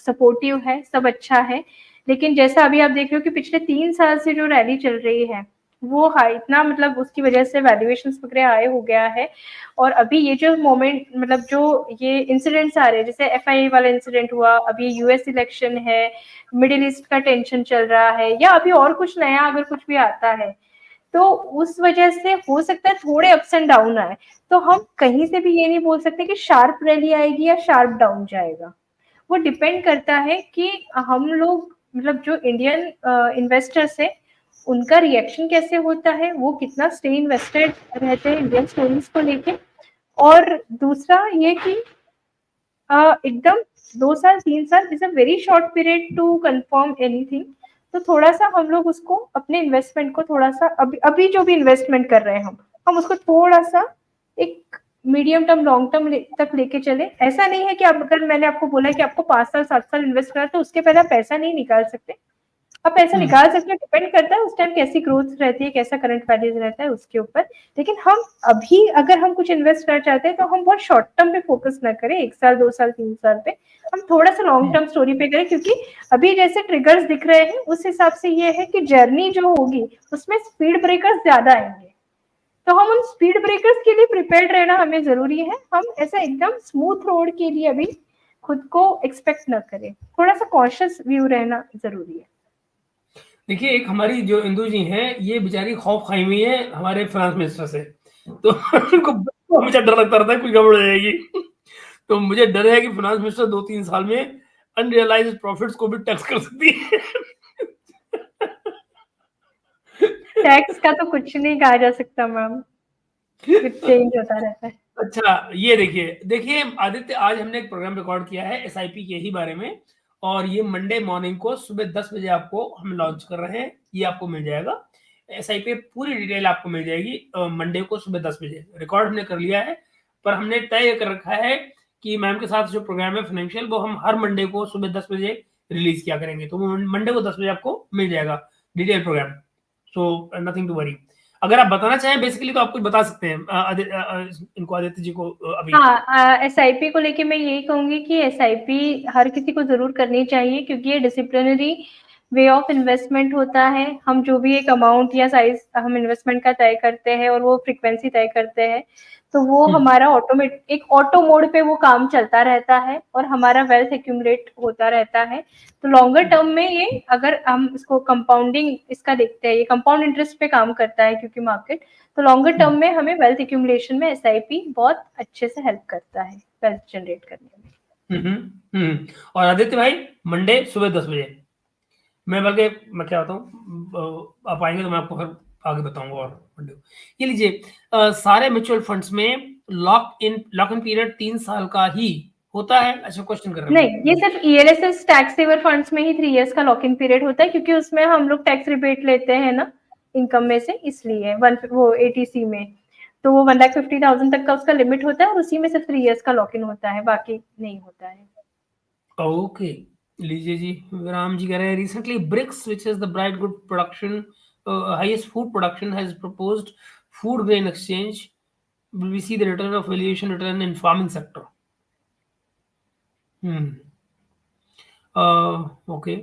सपोर्टिव है, सब अच्छा है। लेकिन जैसा अभी आप देख रहे हो कि पिछले 3 साल से जो रैली चल रही है वो हाई इतना, मतलब उसकी वजह से वैल्यूएशंस वगैरह हाई हो गया है। और अभी ये जो मोमेंट, मतलब जो ये इंसिडेंट्स आ रहे हैं, जैसे एफआईए वाला इंसिडेंट हुआ, अभी यूएस इलेक्शन है, मिडिल ईस्ट का टेंशन चल रहा है, या अभी और कुछ नया अगर कुछ भी आता है तो उस वजह से हो सकता है थोड़े अप्स एंड डाउन आए। तो हम कहीं से भी ये नहीं बोल सकते कि शार्प रैली आएगी या शार्प डाउन जाएगा। वो डिपेंड करता है कि हम लोग, मतलब जो इंडियन इन्वेस्टर्स है उनका रिएक्शन कैसे होता है, वो कितना स्टे इन्वेस्टेड रहते हैं इंडियन स्टोरीज को लेके। और दूसरा ये कि एकदम 2 साल 3 साल is a very short period to confirm anything. तो थोड़ा सा हम लोग उसको अपने इन्वेस्टमेंट को थोड़ा सा अभी अभी जो भी इन्वेस्टमेंट कर रहे हैं हम उसको थोड़ा सा एक मीडियम टर्म लॉन्ग टर्म तक लेके चले। ऐसा नहीं है कि आप, अगर मैंने आपको बोला कि आपको 5 साल 7 साल इन्वेस्ट करना तो उसके पहले आप पैसा नहीं निकाल सकते। आप पैसा निकाल सकते हो, डिपेंड करता है उस टाइम कैसी ग्रोथ रहती है, कैसा करंट वैल्यूज रहता है उसके ऊपर। लेकिन हम अभी अगर हम कुछ इन्वेस्ट करना चाहते हैं तो हम बहुत शॉर्ट टर्म पे फोकस ना करें, 1 साल 2 साल 3 साल पे, हम थोड़ा सा लॉन्ग टर्म स्टोरी पे करें। क्योंकि अभी जैसे ट्रिगर्स दिख रहे हैं उस हिसाब से ये है कि जर्नी जो होगी उसमें स्पीड ब्रेकर्स ज्यादा आएंगे। तो हम उन स्पीड ब्रेकर्स के लिए प्रिपेयर्ड रहना हमें जरूरी है। हम ऐसा एकदम स्मूथ रोड के लिए अभी खुद को एक्सपेक्ट न करें, थोड़ा सा कॉशियस व्यू रहना जरूरी है। देखिए, एक हमारी जो इंदु जी हैं, ये बेचारी खौफ खाई हुई है हमारे फाइनेंस मिनिस्टर से, तो उनको हमेशा डर लगता रहता है कुछ गड़बड़ हो जाएगी। तो मुझे डर है कि फाइनेंस मिनिस्टर 2-3 साल में अनरियलाइज्ड प्रॉफिट्स को भी टैक्स कर सकती है। टैक्स का तो कुछ नहीं कहा जा सकता मैम, चेंज होता रहता है। अच्छा, ये देखिए आदित्य, आज हमने एक प्रोग्राम रिकॉर्ड किया है एसआईपी के ही बारे में, और ये मंडे मॉर्निंग को सुबह 10 बजे आपको हम लॉन्च कर रहे हैं। ये आपको मिल जाएगा, एसआईपी पूरी डिटेल आपको मिल जाएगी मंडे को सुबह 10 बजे। रिकॉर्ड हमने कर लिया है, पर हमने तय कर रखा है कि मैम के साथ जो प्रोग्राम है फाइनेंशियल, वो हम हर मंडे को सुबह 10 बजे रिलीज किया करेंगे। तो मंडे को 10 बजे आपको मिल जाएगा detail programme, so nothing to worry. अगर आप बताना चाहें बेसिकली तो आप कुछ बता सकते हैं इनको, आदित्य जी को अभी। हाँ, एसआईपी को लेके मैं यही कहूंगी कि एसआईपी हर किसी को जरूर करनी चाहिए, क्योंकि ये डिसिप्लिनरी वे ऑफ इन्वेस्टमेंट होता है। हम जो भी एक अमाउंट या साइज हम इन्वेस्टमेंट का तय करते हैं और वो फ्रीक्वेंसी तय करते हैं, तो वो हमारा एक ऑटो मोड पे वो काम चलता रहता है और हमारा वेल्थ एक्यूमुलेट होता रहता है। तो लॉन्गर टर्म में ये, अगर हम इसको कंपाउंडिंग इसका देखते हैं, ये कंपाउंड इंटरेस्ट पे काम करता है क्योंकि मार्केट, तो लॉन्गर टर्म में हमें वेल्थ एक्यूमुलेशन में एसआईपी बहुत अच्छे से हेल्प करता है वेल्थ जनरेट करने में। और आदित्य भाई, मंडे सुबह 10 बजे मैं क्या बताऊँ, आप आएंगे तो मैं आपको फिर आगे बताऊंगा। और मंडे ये लीजिए, सारे म्यूचुअल फंड्स में लॉक इन पीरियड 3 साल का ही होता है। अच्छा, क्वेश्चन कर रहे हैं। नहीं, ये सिर्फ ईएलएसएस टैक्स सेवर फंड्स में ही 3 इयर्स का लॉक इन पीरियड होता है, क्योंकि उसमें हम लोग टैक्स रिबेट लेते हैं ना इनकम में से, इसलिए वो एटीसी में, तो वो 1,50,000 तक का उसका लिमिट होता है और उसी में सिर्फ 3 इयर्स का लॉक इन होता है, बाकी नहीं होता है। ओके, लीजिए जी, राम जी कह रहे हैं recently BRICS which is the bright good production highest food production has proposed food grain exchange, will we see the return of valuation return in farming sector? Okay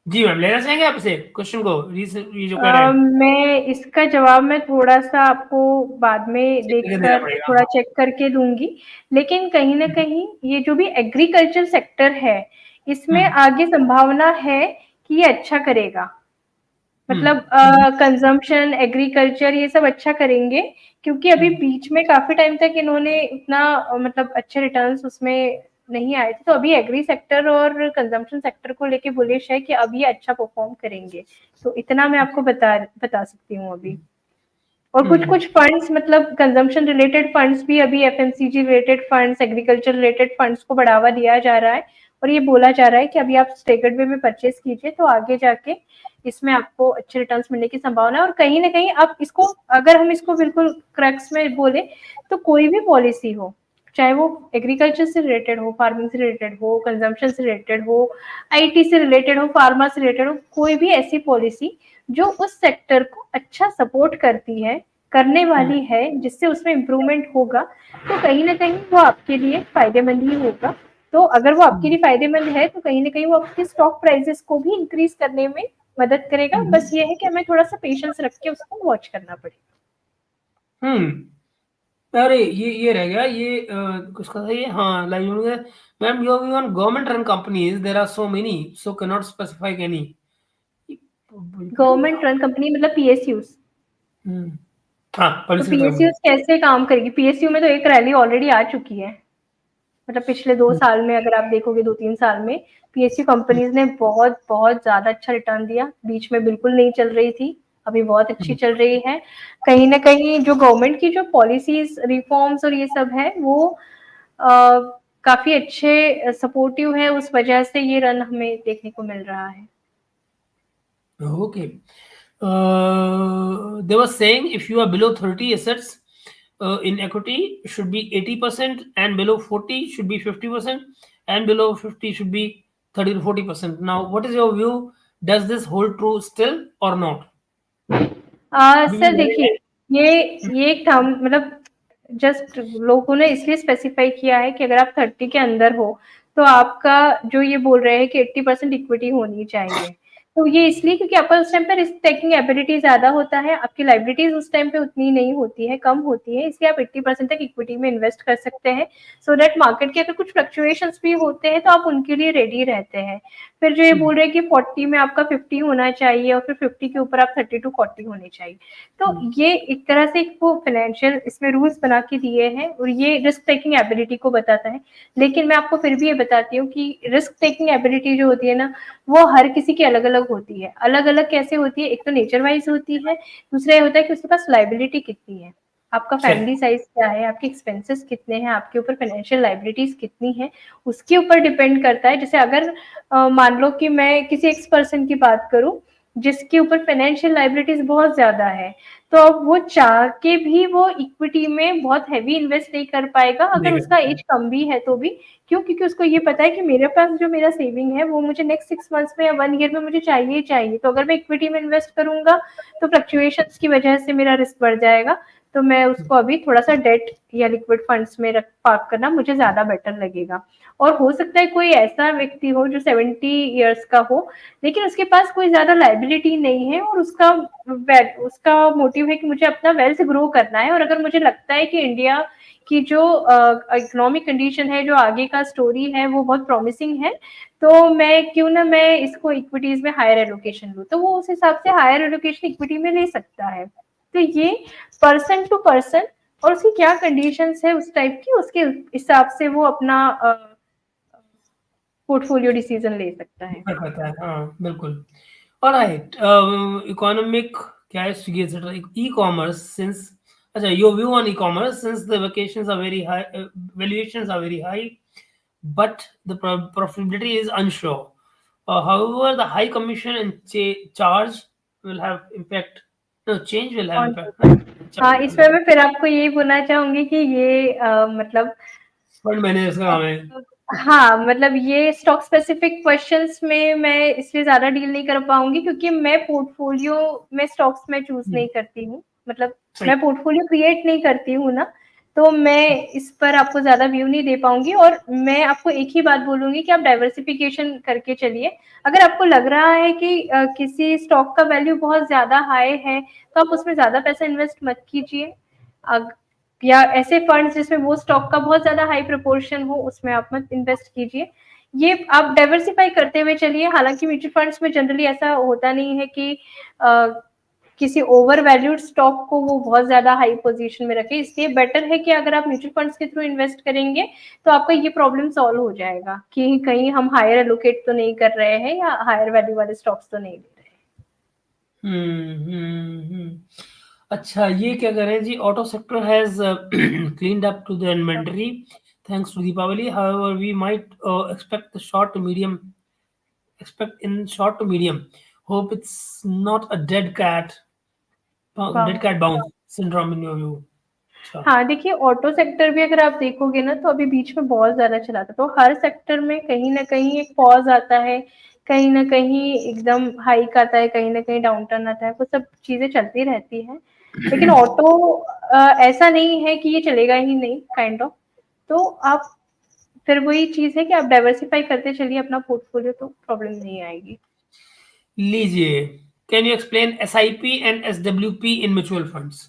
ji ma'am, लेना चाहेंगे आपसे क्वेश्चन को, ये जो कह रहे हैं। मैं इसका जवाब मैं थोड़ा सा आपको बाद में देखकर थोड़ा चेक करके दूंगी, लेकिन कहीं ना कहीं ये जो भी एग्रीकल्चर सेक्टर है, इसमें आगे संभावना है कि ये अच्छा करेगा। मतलब कंजम्पशन, एग्रीकल्चर, ये सब अच्छा करेंगे, क्योंकि अभी बीच में काफी टाइम तक इन्होंने इतना मतलब अच्छे रिटर्न्स उसमें नहीं आए थे, तो अभी एग्री सेक्टर और कंजम्पशन सेक्टर को लेके बुलिश है कि अब ये अच्छा परफॉर्म करेंगे। तो इतना मैं आपको बता सकती हूँ अभी। और कुछ फंड्स, मतलब कंजम्पशन रिलेटेड फंड्स भी अभी FMCG related funds, agriculture related funds को बढ़ावा दिया जा रहा है और ये बोला जा रहा है कि अभी आप स्टेगर्ड वे में परचेज कीजिए तो आगे जाके इसमें आपको अच्छे रिटर्न्स मिलने की संभावना है। और कहीं ना कहीं आप इसको, अगर हम इसको बिल्कुल क्रक्स में बोले, तो कोई भी पॉलिसी हो, चाहे वो एग्रीकल्चर से रिलेटेड हो, फार्मिंग से रिलेटेड हो, कंजम्पशन से रिलेटेड हो, आईटी से रिलेटेड हो, फार्मा से रिलेटेड हो, कोई भी ऐसी पॉलिसी जो उस सेक्टर को अच्छा सपोर्ट करती है, करने वाली है, जिससे उसमें इम्प्रूवमेंट होगा, तो कहीं ना कहीं वो आपके लिए फायदेमंद ही होगा। तो अगर वो आपके लिए फायदेमंद है तो कहीं ना कहीं वो आपके स्टॉक प्राइसेस को भी इंक्रीज करने में मदद करेगा। बस ये है कि हमें थोड़ा सा पेशेंस रख के उसको वॉच करना पड़ेगा। अरे ये रह गया, ये किसका था ये? हाँ, ma'am, you have on government run companies, there are so many, so can not specify any. Government run company मतलब पीएसयूज। हाँ, तो पीएसयूज कैसे काम करेगी? पीएसयू में तो एक रैली ऑलरेडी आ चुकी है, मतलब पिछले 2 साल में अगर आप देखोगे, 2-3 साल में पीएसयू कंपनीज ने बहुत बहुत ज्यादा अच्छा रिटर्न दिया। बीच में बिल्कुल नहीं चल रही थी, अभी बहुत अच्छी चल रही है। कहीं ना कहीं जो गवर्नमेंट की जो पॉलिसीज, रिफॉर्म्स और ये सब है, वो काफी अच्छे सपोर्टिव है, उस वजह से ये रन हमें देखने को मिल रहा है। Okay, they were saying if you are below 30 assets in equity should be 80%, and below 40 should be 50%, and below 50 should be 30 to 40%. Now, what is your view? Does this hold true still or not? Sir देखिए, ये एक था, मतलब just लोगों ने इसलिए specify किया है कि अगर आप 30 के अंदर हो तो आपका जो ये बोल रहे हैं कि 80% इक्विटी होनी चाहिए, तो ये इसलिए क्योंकि आपका उस टाइम पे रिस्क टेकिंग एबिलिटी ज्यादा होता है, आपकी लाइबिलिटीज उस टाइम पे उतनी नहीं होती है, कम होती है, इसलिए आप 80% तक इक्विटी में इन्वेस्ट कर सकते हैं, सो दैट मार्केट के अगर कुछ फ्लक्चुएशंस भी होते हैं तो आप उनके लिए रेडी रहते हैं। फिर जो ये बोल रहे हैं कि 40 में आपका 50 होना चाहिए और फिर 50 के ऊपर आप 30 to 40 होने चाहिए, तो ये एक तरह से वो फाइनेंशियल इसमें रूल्स बना के दिए हैं और ये रिस्क टेकिंग एबिलिटी को बताता है। लेकिन मैं आपको फिर भी ये बताती हूँ कि रिस्क टेकिंग एबिलिटी जो होती है ना, वो हर किसी की अलग अलग होती है। अलग अलग कैसे होती है? एक तो नेचर वाइज होती है, दूसरा ये होता है कि उसके पास लाइबिलिटी कितनी है, आपका फैमिली साइज क्या है, आपके एक्सपेंसेस कितने हैं, आपके ऊपर फाइनेंशियल लाइबिलिटीज कितनी है, उसके ऊपर डिपेंड करता है। जैसे अगर मान लो कि मैं किसी एक्स पर्सन की बात करूं जिसके ऊपर फाइनेंशियल लाइबिलिटीज बहुत ज्यादा है, तो अब वो चाह के भी वो इक्विटी में बहुत हैवी इन्वेस्ट नहीं कर पाएगा, अगर उसका एज कम भी है तो भी। क्यों? क्योंकि उसको ये पता है कि मेरे पास जो मेरा सेविंग है वो मुझे नेक्स्ट 6 मंथ्स में या 1 ईयर में मुझे चाहिए ही चाहिए, तो अगर मैं इक्विटी में इन्वेस्ट करूंगा तो फ्लक्चुएशंस की वजह से मेरा रिस्क बढ़ जाएगा, तो मैं उसको अभी थोड़ा सा डेट या लिक्विड फंड्स में पार्क करना मुझे ज्यादा बेटर लगेगा। और हो सकता है कोई ऐसा व्यक्ति हो जो 70 ईयर्स का हो, लेकिन उसके पास कोई ज्यादा लाइबिलिटी नहीं है और उसका मोटिव है कि मुझे अपना वेल्थ ग्रो करना है, और अगर मुझे लगता है कि इंडिया की जो इकोनॉमिक कंडीशन है, जो आगे का स्टोरी है, वो बहुत प्रॉमिसिंग है, तो मैं इसको इक्विटीज में हायर एलोकेशन लूँ, तो वो उस हिसाब से हायर एलोकेशन इक्विटी में ले सकता है। तो ये पर्सन टू पर्सन और उसकी क्या कंडीशंस है उस टाइप की, उसके हिसाब से वो अपना पोर्टफोलियो डिसीजन ले सकता है। पता है, हाँ बिल्कुल। ऑलराइट, इकोनॉमिक क्या है, ई-कॉमर्स सिंस, अच्छा, your view on e-commerce since the valuations are very high, valuations are very high, but the profitability is unsure. However, the high commission and charge will have impact. No, change will have impact. हाँ, इसमें मैं फिर आपको यही बोलना चाहूंगी कि ये मतलब फंड मैनेजर का काम है। हाँ, मतलब ये स्टॉक स्पेसिफिक क्वेश्चंस में मैं इसलिए ज्यादा डील नहीं कर पाऊंगी क्योंकि मैं पोर्टफोलियो में स्टॉक्स में चूज नहीं करती हूँ, मतलब मैं पोर्टफोलियो क्रिएट नहीं करती हूँ ना, तो मैं इस पर आपको ज्यादा व्यू नहीं दे पाऊंगी। और मैं आपको एक ही बात बोलूंगी कि आप डाइवर्सिफिकेशन करके चलिए। अगर आपको लग रहा है कि किसी स्टॉक का वैल्यू बहुत ज्यादा हाई है तो आप उसमें ज्यादा पैसा इन्वेस्ट मत कीजिए, या ऐसे फंड्स जिसमें वो स्टॉक का बहुत ज्यादा हाई प्रोपोर्शन हो उसमें आप मत इन्वेस्ट कीजिए। ये आप डाइवर्सिफाई करते हुए चलिए। हालांकि म्यूचुअल फंड्स में जनरली ऐसा होता नहीं है कि किसी ओवर वैल्यूड स्टॉक को वो बहुत ज्यादा हाई पोजीशन में रखे, इसलिए बेटर है कि अगर आप म्यूचुअल फंड्स के थ्रू इन्वेस्ट करेंगे तो आपका ये प्रॉब्लम सॉल्व हो जाएगा कि कहीं हम हायर एलोकेट तो नहीं कर रहे हैं या हायर वैल्यू वाले स्टॉक्स तो नहीं ले रहे हैं। अच्छा, ये क्या कह रहे हैं जी, auto sector has cleaned up to the inventory thanks to Deepawali, however we might expect in short to medium hope it's not a dead cat bounce syndrome in your view. अच्छा, हाँ, देखिए ऑटो सेक्टर भी अगर आप देखोगे ना तो अभी बीच में बहुत ज्यादा चला था, तो हर सेक्टर में कहीं ना कहीं एक पॉज आता है, कहीं ना कहीं एकदम हाइक आता है, कहीं ना कहीं डाउन टर्न आता है, वो सब चीजें चलती रहती हैं। लेकिन ऑटो ऐसा नहीं है कि ये चलेगा ही नहीं, काइंड ऑफ। तो आप फिर वही चीज है कि आप डाइवर्सिफाई करते चलिए अपना पोर्टफोलियो, तो प्रॉब्लम नहीं आएगी। लीजिए, can you explain SIP and SWP in mutual funds?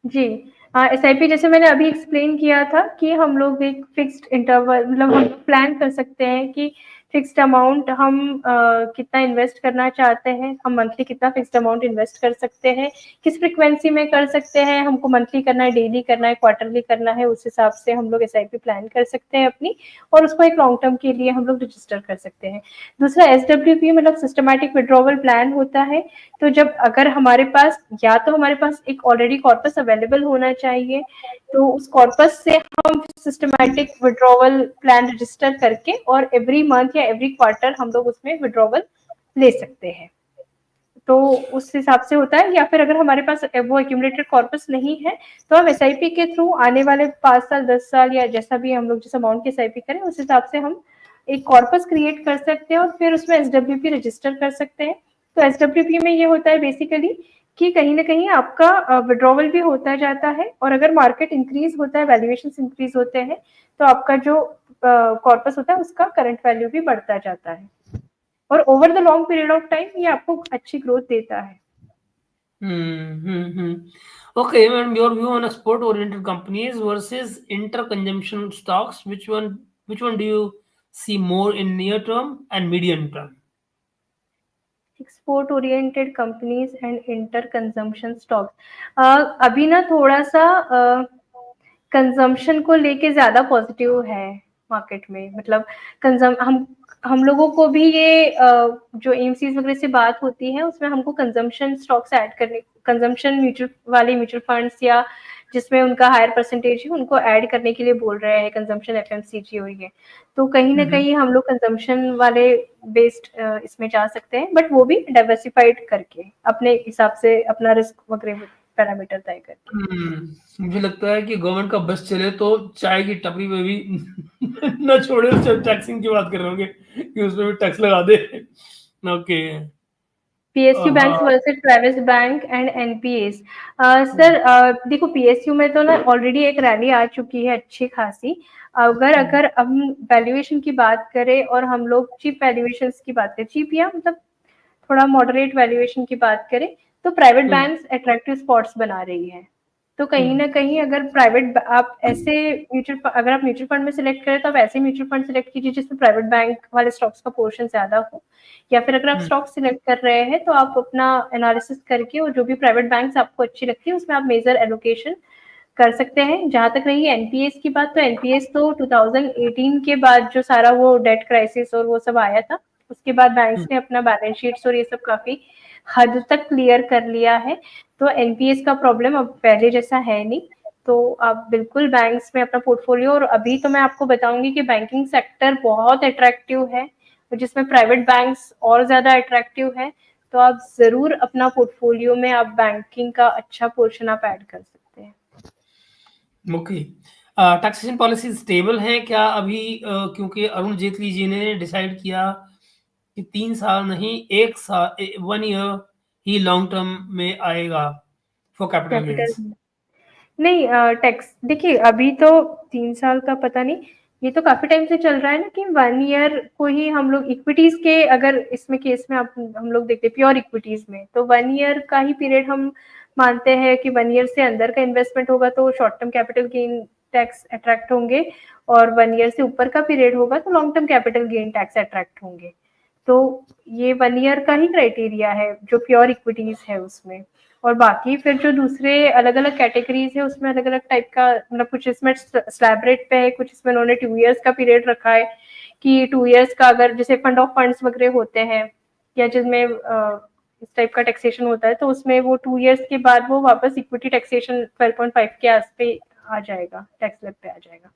जी, हाँ, एसआईपी जैसे मैंने अभी एक्सप्लेन किया था कि हम लोग एक फिक्स्ड इंटरवल, मतलब हम प्लान कर सकते हैं कि फिक्स्ड अमाउंट हम कितना इन्वेस्ट करना चाहते हैं, हम मंथली कितना फिक्स्ड अमाउंट इन्वेस्ट कर सकते हैं, किस फ्रिक्वेंसी में कर सकते हैं, हमको मंथली करना है, डेली करना है, क्वार्टरली करना है, उस हिसाब से हम लोग एसआईपी प्लान कर सकते हैं अपनी, और उसको एक लॉन्ग टर्म के लिए हम लोग रजिस्टर कर सकते हैं। दूसरा एसडब्ल्यूपी मतलब सिस्टमैटिक विड्रॉवल प्लान होता है। तो जब अगर हमारे पास, या तो हमारे पास एक ऑलरेडी कॉर्पस अवेलेबल होना चाहिए, तो उस कॉर्पस से हम सिस्टमैटिक विड्रॉवल प्लान रजिस्टर करके और एवरी मंथ या एवरी क्वार्टर हम लोग उसमें विड्रॉवल ले सकते हैं। तो उस हिसाब से होता है। या फिर अगर हमारे पास वो एक्यूमुलेटेड कॉर्पस नहीं है तो हम एसआईपी के थ्रू आने वाले 5 साल 10 साल या जैसा भी हम लोग जिस अमाउंट की एसआईपी करें उस हिसाब से हम एक कॉर्पस क्रिएट कर सकते हैं और फिर उसमें एसडब्ल्यूपी रजिस्टर कर सकते हैं। तो एसडब्ल्यूपी में ये होता है बेसिकली कि कहीं ना कहीं आपका विड्रॉवल भी होता जाता है, और अगर मार्केट इंक्रीज होता है, वैल्यूएशन इंक्रीज होते हैं, तो आपका जो कॉर्पस होता है उसका करंट वैल्यू भी बढ़ता जाता है, और over the long period of time ये आपको अच्छी ग्रोथ देता है। Okay, and your view on export-oriented companies versus inter-consumption stocks, which one do you see more in near term and medium term? Export oriented companies and inter consumption stocks, अभी ना थोड़ा सा consumption को लेके ज्यादा positive है market में, मतलब कंजम हम लोगों को भी ये जो एमसीज वगैरह से बात होती है उसमें हमको कंजम्पशन स्टॉक्स ऐड करने, कंजम्पशन म्यूचुअल वाले म्यूचुअल फंड्स या जिसमें उनका हायर परसेंटेज है उनको ऐड करने के लिए बोल रहे हैं, कंजम्पशन एफएमसीजी हो ये। तो कहीं ना कहीं हम लोग कंजम्पशन वाले बेस्ड इसमें जा सकते हैं, बट वो भी डाइवर्सिफाइड करके अपने हिसाब से अपना रिस्क वगैरह पैरामीटर तय करके। मुझे लगता है कि गवर्नमेंट का बस चले तो चाय की टपरी में भी न छोड़े, टैक्सिंग की बात कर रहे होंगे कि उसमें भी टैक्स लगा दे। ओके, पीएसयू बैंक्स हाँ versus private bank and NPS. Sir देखो पीएसयू में तो ना ऑलरेडी एक रैली आ चुकी है अच्छी खासी। अगर अगर हम वैल्यूएशन की बात करें और हम लोग चीप वैल्यूएशन की बात करें, चीप या मतलब थोड़ा मॉडरेट वैल्यूएशन की बात करें, तो प्राइवेट बैंक्स अट्रैक्टिव स्पॉट्स बना रही है। तो कहीं ना कहीं अगर प्राइवेट आप ऐसे अगर आप म्यूचुअल फंड में सिलेक्ट करें तो आप ऐसे म्यूचुअल फंड सिलेक्ट कीजिए जिसमें प्राइवेट बैंक वाले स्टॉक्स का पोर्शन ज्यादा हो, या फिर अगर आप स्टॉक सिलेक्ट कर रहे हैं तो आप अपना एनालिसिस करके और जो भी प्राइवेट बैंक्स आपको अच्छी लगती है उसमें आप मेजर एलोकेशन कर सकते हैं। जहां तक रही एनपीएस की बात, तो एनपीएस तो 2018 के बाद जो सारा वो डेट क्राइसिस और वो सब आया था, उसके बाद बैंक्स ने अपना बैलेंस शीट्स और ये सब काफी हद तक क्लियर कर लिया है। तो एनपीएस का प्रॉब्लम अब पहले जैसा है नहीं। तो आप बिल्कुल बैंक्स में अपना पोर्टफोलियो, और अभी तो मैं आपको बताऊंगी कि बैंकिंग सेक्टर बहुत अट्रैक्टिव है जिसमें प्राइवेट बैंक्स और ज्यादा अट्रैक्टिव है। तो आप जरूर अपना पोर्टफोलियो में आप बैंकिंग का अच्छा पोर्शन आप ऐड कर सकते हैं। ओके। टैक्सेशन पॉलिसी स्टेबल है क्या अभी? क्योंकि अरुण जेटली जी ने डिसाइड किया कि 3 साल नहीं 1 साल 1 ईयर ही लॉन्ग टर्म में आएगा फॉर कैपिटल कैपिटल गेन्स। नहीं, टैक्स देखिए अभी तो 3 साल का पता नहीं, ये तो काफी टाइम से चल रहा है ना कि 1 ईयर को ही हम लोग इक्विटीज के, अगर इसमें केस में आप हम लोग देखते हैं प्योर इक्विटीज में तो 1 ईयर का ही पीरियड हम मानते हैं कि 1 ईयर से अंदर का इन्वेस्टमेंट होगा तो short term capital gain tax attract होंगे, और 1 ईयर से ऊपर का पीरियड होगा तो long term capital gain tax attract होंगे। तो ये 1 ईयर का ही क्राइटेरिया है जो प्योर इक्विटीज है उसमें। और बाकी फिर जो दूसरे अलग अलग कैटेगरीज है उसमें अलग अलग टाइप का, मतलब कुछ इसमें स्लैब रेट पे है, कुछ इसमें उन्होंने 2 ईयर्स का पीरियड रखा है कि 2 ईयर्स का अगर जैसे फंड ऑफ फंड्स वगैरह होते हैं या जिसमें इस टाइप का टैक्सेशन होता है तो उसमें वो 2 ईयर्स के बाद वो वापस इक्विटी टैक्सेशन 12.5 के आस पे आ जाएगा, टैक्स स्लैब पे आ जाएगा।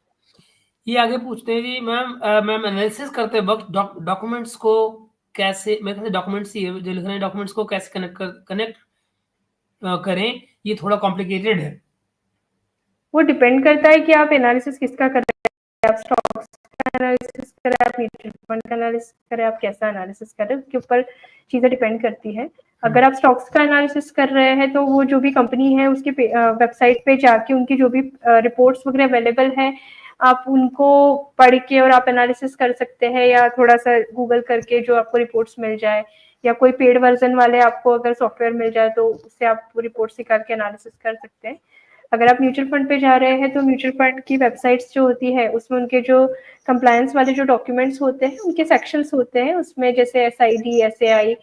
ये आगे पूछते हैं जी मैम, मैम एनालिसिस करते वक्त डॉक्यूमेंट्स को कैसे, मेरे ख्याल से डॉक्यूमेंट्स ही है जो लिख रहे हैं, डॉक्यूमेंट्स को कैसे कनेक्ट करें, ये थोड़ा कॉम्प्लिकेटेड है। वो डिपेंड करता है कि आप एनालिसिस किसका कर रहे हैं, आप स्टॉक्स का एनालिसिस करें, आप म्यूचुअल फंड का एनालिसिस करें, आप कैसा एनालिसिस करें उसके ऊपर चीजें डिपेंड करती है। अगर आप स्टॉक्स का एनालिसिस कर रहे हैं तो वो जो भी कंपनी है उसके वेबसाइट पे जाके उनकी जो भी रिपोर्ट्स वगैरह अवेलेबल है आप उनको पढ़ के और आप एनालिसिस कर सकते हैं, या थोड़ा सा गूगल करके जो आपको रिपोर्ट्स मिल जाए, या कोई पेड वर्जन वाले आपको अगर सॉफ्टवेयर मिल जाए तो उससे आप रिपोर्ट्स निकाल के एनालिसिस कर सकते हैं। अगर आप म्यूचुअल फंड पे जा रहे हैं तो म्यूचुअल फंड की वेबसाइट्स जो होती है उसमें उनके जो कंप्लायंस वाले जो डॉक्यूमेंट्स होते हैं उनके सेक्शंस होते हैं, उसमें जैसे एसआईडी एसएआई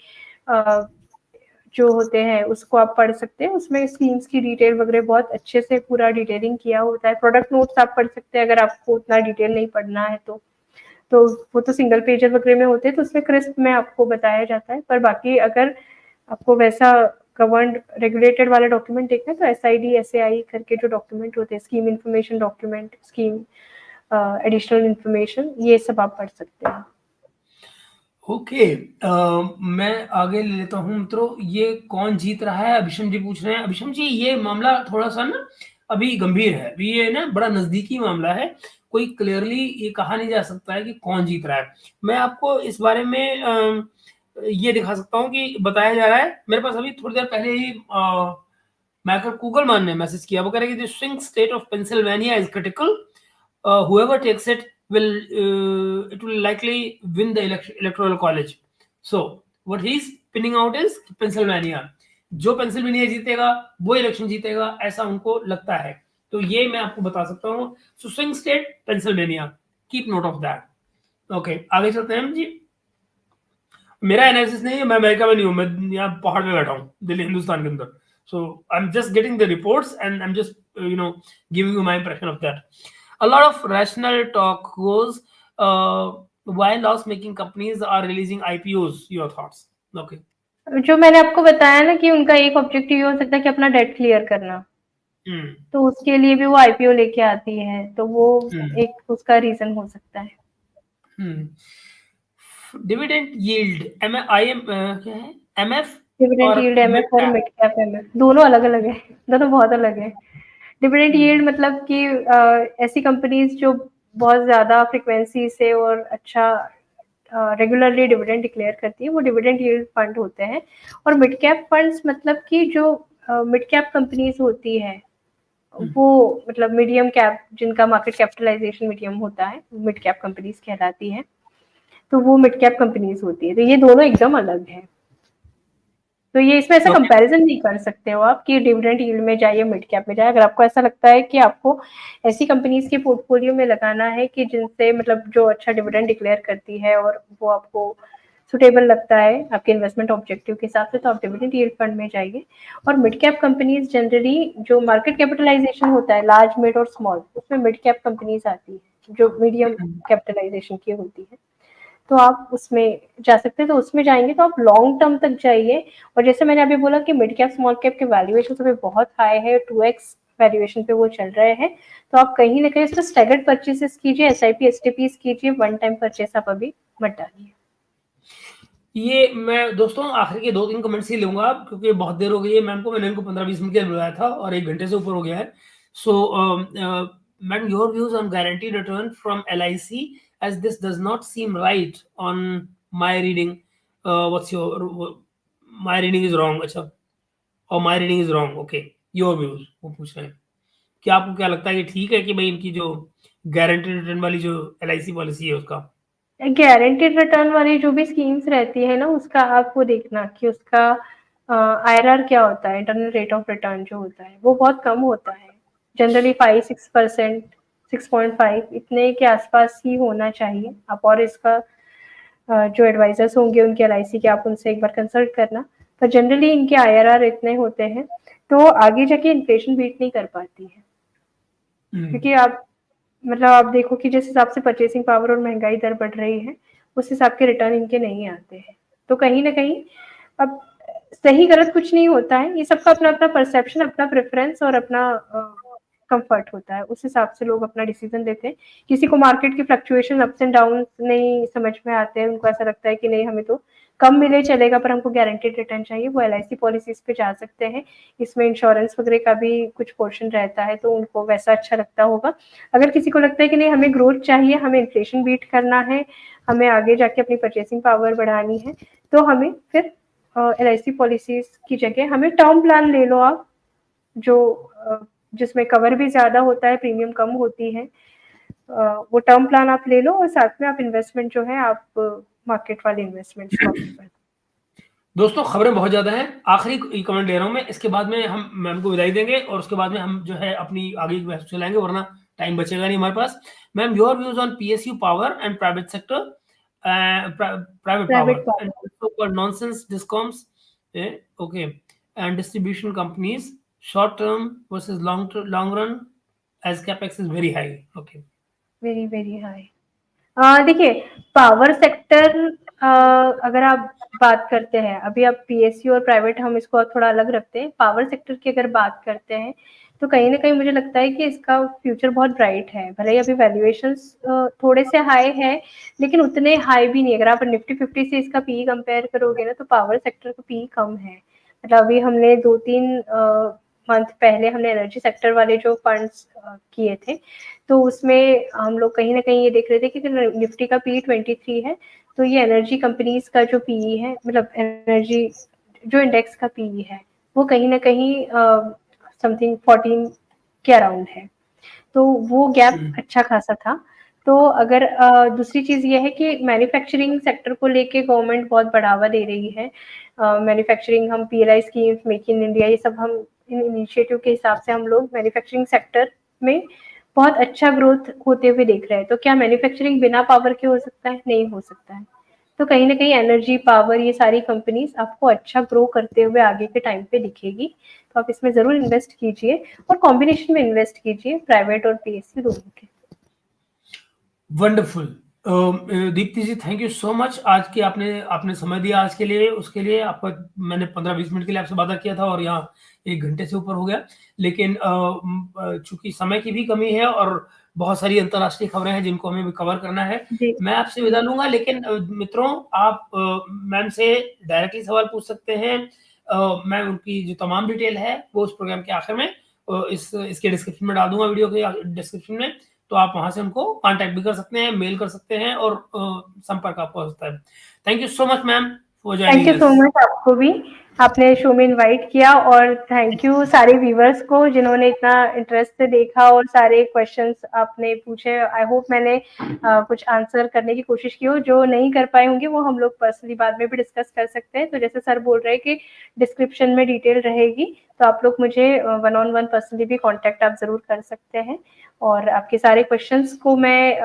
जो होते हैं उसको आप पढ़ सकते हैं। उसमें स्कीम्स की डिटेल वगैरह बहुत अच्छे से पूरा डिटेलिंग किया होता है। प्रोडक्ट नोट्स आप पढ़ सकते हैं अगर आपको उतना डिटेल नहीं पढ़ना है तो वो तो सिंगल पेजर वगैरह में होते हैं तो उसमें क्रिस्प में आपको बताया जाता है। पर बाकी अगर आपको वैसा गवर्नड रेगुलेटेड वाला डॉक्यूमेंट देखना है तो एसआईडी एसएआई करके जो डॉक्यूमेंट होते हैं, scheme information document, scheme additional information, ये सब आप पढ़ सकते हैं। ओके। मैं आगे ले लेता हूँ मित्रों, ये कौन जीत रहा है, अभिषम जी पूछ रहे हैं। अभिषम जी ये मामला थोड़ा सा ना अभी गंभीर है, अभी ये ना बड़ा नजदीकी मामला है, कोई क्लियरली ये कहा नहीं जा सकता है कि कौन जीत रहा है। मैं आपको इस बारे में ये दिखा सकता हूँ कि बताया जा रहा है, मेरे पास अभी थोड़ी देर पहले ही माइकल कुगलमैन ने मैसेज किया, वो कह रहे हैं कि the swing state of Pennsylvania is critical, whoever takes it will it will likely win the electoral college. So what he's pinning out is Pennsylvania, जो पेंसिल्वेनिया जीतेगा वो इलेक्शन जीतेगा, ऐसा उनको लगता है। तो ये मैं आपको बता सकता हूँ। So swing state Pennsylvania, keep note of that. Okay आगे चलते हैं हम जी। मेरा एनालिसिस नहीं है, मैं अमेरिका में नहीं हूँ, मैं यहाँ पहाड़ में बैठा हूँ दिल्ली हिंदुस्तान के अंदर। So I am just getting the reports and I am just giving you my impression of that. A lot of rational talk goes why loss-making companies are releasing IPOs. Your thoughts? Okay. जो मैंने आपको बताया ना कि उनका एक objective ये हो सकता है कि अपना डेट क्लियर करना, तो उसके लिए भी वो आईपीओ लेके आती है, तो वो एक उसका रीजन हो सकता है। डिविडेंड यील्ड क्या है एमएफ डिविडेंड और यील्ड मिड एमएफ और कैप। मिड कैप एमएफ दोनों अलग अलग है, दोनों बहुत अलग है। डिविडेंड यील्ड मतलब कि ऐसी कंपनीज जो बहुत ज्यादा फ्रिक्वेंसी से और अच्छा रेगुलरली डिविडेंड डिक्लेयर करती है, वो डिविडेंड यील्ड फंड होते हैं। और मिड कैप फंड्स मतलब कि जो मिड कैप कंपनीज होती है, वो मतलब मीडियम कैप, जिनका मार्केट कैपिटलाइजेशन मीडियम होता है, मिड कैप कंपनीज कहलाती है। तो वो मिड कैप कंपनीज होती है। तो ये दोनों एकदम अलग है। तो ये इसमें ऐसा ओके। कंपैरिजन नहीं कर सकते हो आप कि डिविडेंड यील्ड में जाए या मिड कैप में जाए। अगर आपको ऐसा लगता है कि आपको ऐसी कंपनीज के पोर्टफोलियो में लगाना है कि जिनसे मतलब जो अच्छा डिविडेंड डिक्लेयर करती है और वो आपको सुटेबल लगता है आपके इन्वेस्टमेंट ऑब्जेक्टिव के हिसाब से, तो आप डिविडेंड यील्ड फंड में जाइए। और मिड कैप कंपनीज जनरली जो मार्केट कैपिटलाइजेशन होता है लार्ज, मिड और स्मॉल, उसमें मिड कैप कंपनीज आती है जो मीडियम कैपिटलाइजेशन की होती है। तो आप उसमें जा सकते हैं। तो उसमें जाएंगे तो आप लॉन्ग टर्म तक जाइए। और जैसे मैंने अभी बोला कि मिड कैप स्मॉल कैप के वैल्यूएशन अभी बहुत हाई है, 2x वैल्यूएशन पे वो चल रहे हैं। तो आप कहीं ना कहीं उसका स्टैगर्ड परचेसेस कीजिए, SIP STPs कीजिए, वन टाइम परचेस आप अभी मत डालिए। ये मैं दोस्तों आखिर के 2-3 कमेंट्स ही लूंगा क्योंकि बहुत देर हो गई है। मैंने इनको 15-20 मिनट के लिए बुलाया था और 1 घंटे से ऊपर हो गया है। So ma'am, your views on guaranteed return from LIC as this does not seem right on my reading. What's your my reading is wrong? अच्छा, और my reading is wrong. Okay, your views वो पूछ रहे हैं कि आपको क्या लगता है कि ठीक है कि भाई इनकी जो गारंटीड रिटर्न वाली जो LIC पॉलिसी है उसका। गारंटेड रिटर्न वाली जो भी स्कीम्स रहती है ना, उसका आपको देखना कि उसका IRR क्या होता है, इंटरनल रेट ऑफ रिटर्न जो होता है वो बहुत कम होता है। जनरली 5-6%, 6.5 इतने के आसपास ही होना चाहिए। आप और इसका जो एडवाइजर्स होंगे उनके LIC के, आप उनसे एक बार कंसल्ट करना। पर जनरली इनके IRR इतने होते हैं, तो आगे जाके इन्फ्लेशन बीट नहीं कर पाती है। क्योंकि आप मतलब आप देखो कि जिस हिसाब से परचेसिंग पावर और महंगाई दर बढ़ रही है, उस हिसाब के रिटर्न इनके नहीं आते हैं। तो कहीं ना कहीं अब सही गलत कुछ नहीं होता है, ये सबका अपना अपना परसेप्शन, अपना प्रेफरेंस और अपना कंफर्ट होता है। उस हिसाब से लोग अपना डिसीजन लेते हैं। किसी को मार्केट की फ्लक्चुएशन अप्स एंड डाउन नहीं समझ में आते हैं, उनको ऐसा लगता है कि नहीं हमें तो कम मिले चलेगा पर हमको गारंटेड रिटर्न चाहिए, वो LIC पॉलिसीज पे जा सकते हैं। इसमें इंश्योरेंस वगैरह का भी कुछ पोर्शन रहता है, तो उनको वैसा अच्छा लगता होगा। अगर किसी को लगता है कि नहीं हमें ग्रोथ चाहिए, हमें इन्फ्लेशन बीट करना है, हमें आगे जाके अपनी परचेसिंग पावर बढ़ानी है, तो हमें फिर LIC पॉलिसीज की जगह हमें टर्म प्लान ले लो आप, जो जिसमें कवर भी ज्यादा होता है, प्रीमियम कम होती है। वो टर्म प्लान आप ले लो और साथ में आप इन्वेस्टमेंट जो है आप मार्केट वाले इन्वेस्टमेंट्स को आप दोस्तों खबरें बहुत ज्यादा हैं। आखिरी कमेंट ले रहा हूं मैं, इसके बाद में हम मैम को विदाई देंगे और उसके बाद में हम जो है अपनी आगे की बहस चलाएंगे, वरना टाइम बचेगा नहीं हमारे पास। Ma'am, your views on PSU power and private sector, private private power and power. Also nonsense discoms, okay, and distribution companies, short term versus long run as capex is very high. Okay, very very high. देखिए, power sector अगर आप बात करते हैं, अभी आप PSU और private हम इसको थोड़ा अलग रखते हैं। पावर सेक्टर की अगर बात करते हैं तो कहीं ना कहीं मुझे लगता है कि इसका फ्यूचर बहुत ब्राइट है। भले ही अभी वैल्यूएशंस थोड़े से हाई है, लेकिन उतने हाई भी नहीं। अगर आप निफ्टी 50 से इसका PE कंपेयर करोगे ना, तो पावर सेक्टर का PE कम है। मतलब अभी हमने 2-3 मंथ पहले हमने एनर्जी सेक्टर वाले जो फंड्स किए थे, तो उसमें हम लोग कहीं ना कहीं ये देख रहे थे कि निफ्टी का PE 23 है, तो ये एनर्जी कंपनीज का जो PE है, मतलब एनर्जी जो इंडेक्स का PE है, वो कहीं ना कहीं समथिंग 14 के अराउंड है। तो वो गैप अच्छा खासा था। तो अगर दूसरी चीज ये है कि मैन्युफैक्चरिंग सेक्टर को लेके गवर्नमेंट बहुत बढ़ावा दे रही है। मैन्युफैक्चरिंग हम PLI schemes, make in India, ये सब हम इन इनिशिएटिव के हिसाब से हम लोग मैन्युफैक्चरिंग सेक्टर में बहुत अच्छा ग्रोथ होते हुए देख रहे हैं। तो क्या मैन्युफैक्चरिंग बिना पावर के हो सकता है? नहीं हो सकता है। तो कहीं ना कहीं एनर्जी, पावर, ये सारी कंपनीज आपको अच्छा ग्रो करते हुए आगे के टाइम पे दिखेगी। तो आप इसमें जरूर इन्वेस्ट कीजिए और कॉम्बिनेशन में इन्वेस्ट कीजिए, प्राइवेट और PSU दोनों के। Wonderful. Deepti ji, thank you so much. आज की आपने आपने समय दिया आज के लिए, उसके लिए आपका। मैंने 15-20 मिनट के लिए आपसे वादा किया था और यहाँ 1 घंटे से ऊपर हो गया। लेकिन चूंकि समय की भी कमी है और बहुत सारी अंतर्राष्ट्रीय खबरें हैं जिनको हमें भी कवर करना है, जी मैं आपसे विदा लूंगा। लेकिन मित्रों, आप मैम से डायरेक्टली सवाल पूछ सकते हैं। मैं उनकी जो तमाम डिटेल है वो उस प्रोग्राम के आखिर में इसके डिस्क्रिप्शन में डाल दूंगा, वीडियो के डिस्क्रिप्शन में। तो आप वहां से उनको कांटेक्ट भी कर सकते हैं, मेल कर सकते हैं और संपर्क आपका हो सकता है। Thank you so much ma'am for thank joining you so us. Much आपको भी, आपने शो में इनवाइट किया, और थैंक यू सारे व्यूवर्स को जिन्होंने इतना इंटरेस्ट से देखा और सारे क्वेश्चंस आपने पूछे। आई होप मैंने कुछ आंसर करने की कोशिश की हो। जो नहीं कर पाए होंगे वो हम लोग पर्सनली बाद में भी डिस्कस कर सकते हैं। तो जैसे सर बोल रहे हैं कि डिस्क्रिप्शन में डिटेल रहेगी, तो आप लोग मुझे 1-on-1 पर्सनली भी कॉन्टेक्ट आप जरूर कर सकते हैं, और आपके सारे क्वेश्चंस को मैं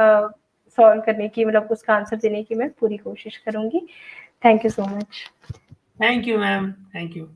सॉल्व करने की, मतलब उसका आंसर देने की मैं पूरी कोशिश करूंगी। Thank you so much. Thank you ma'am, thank you.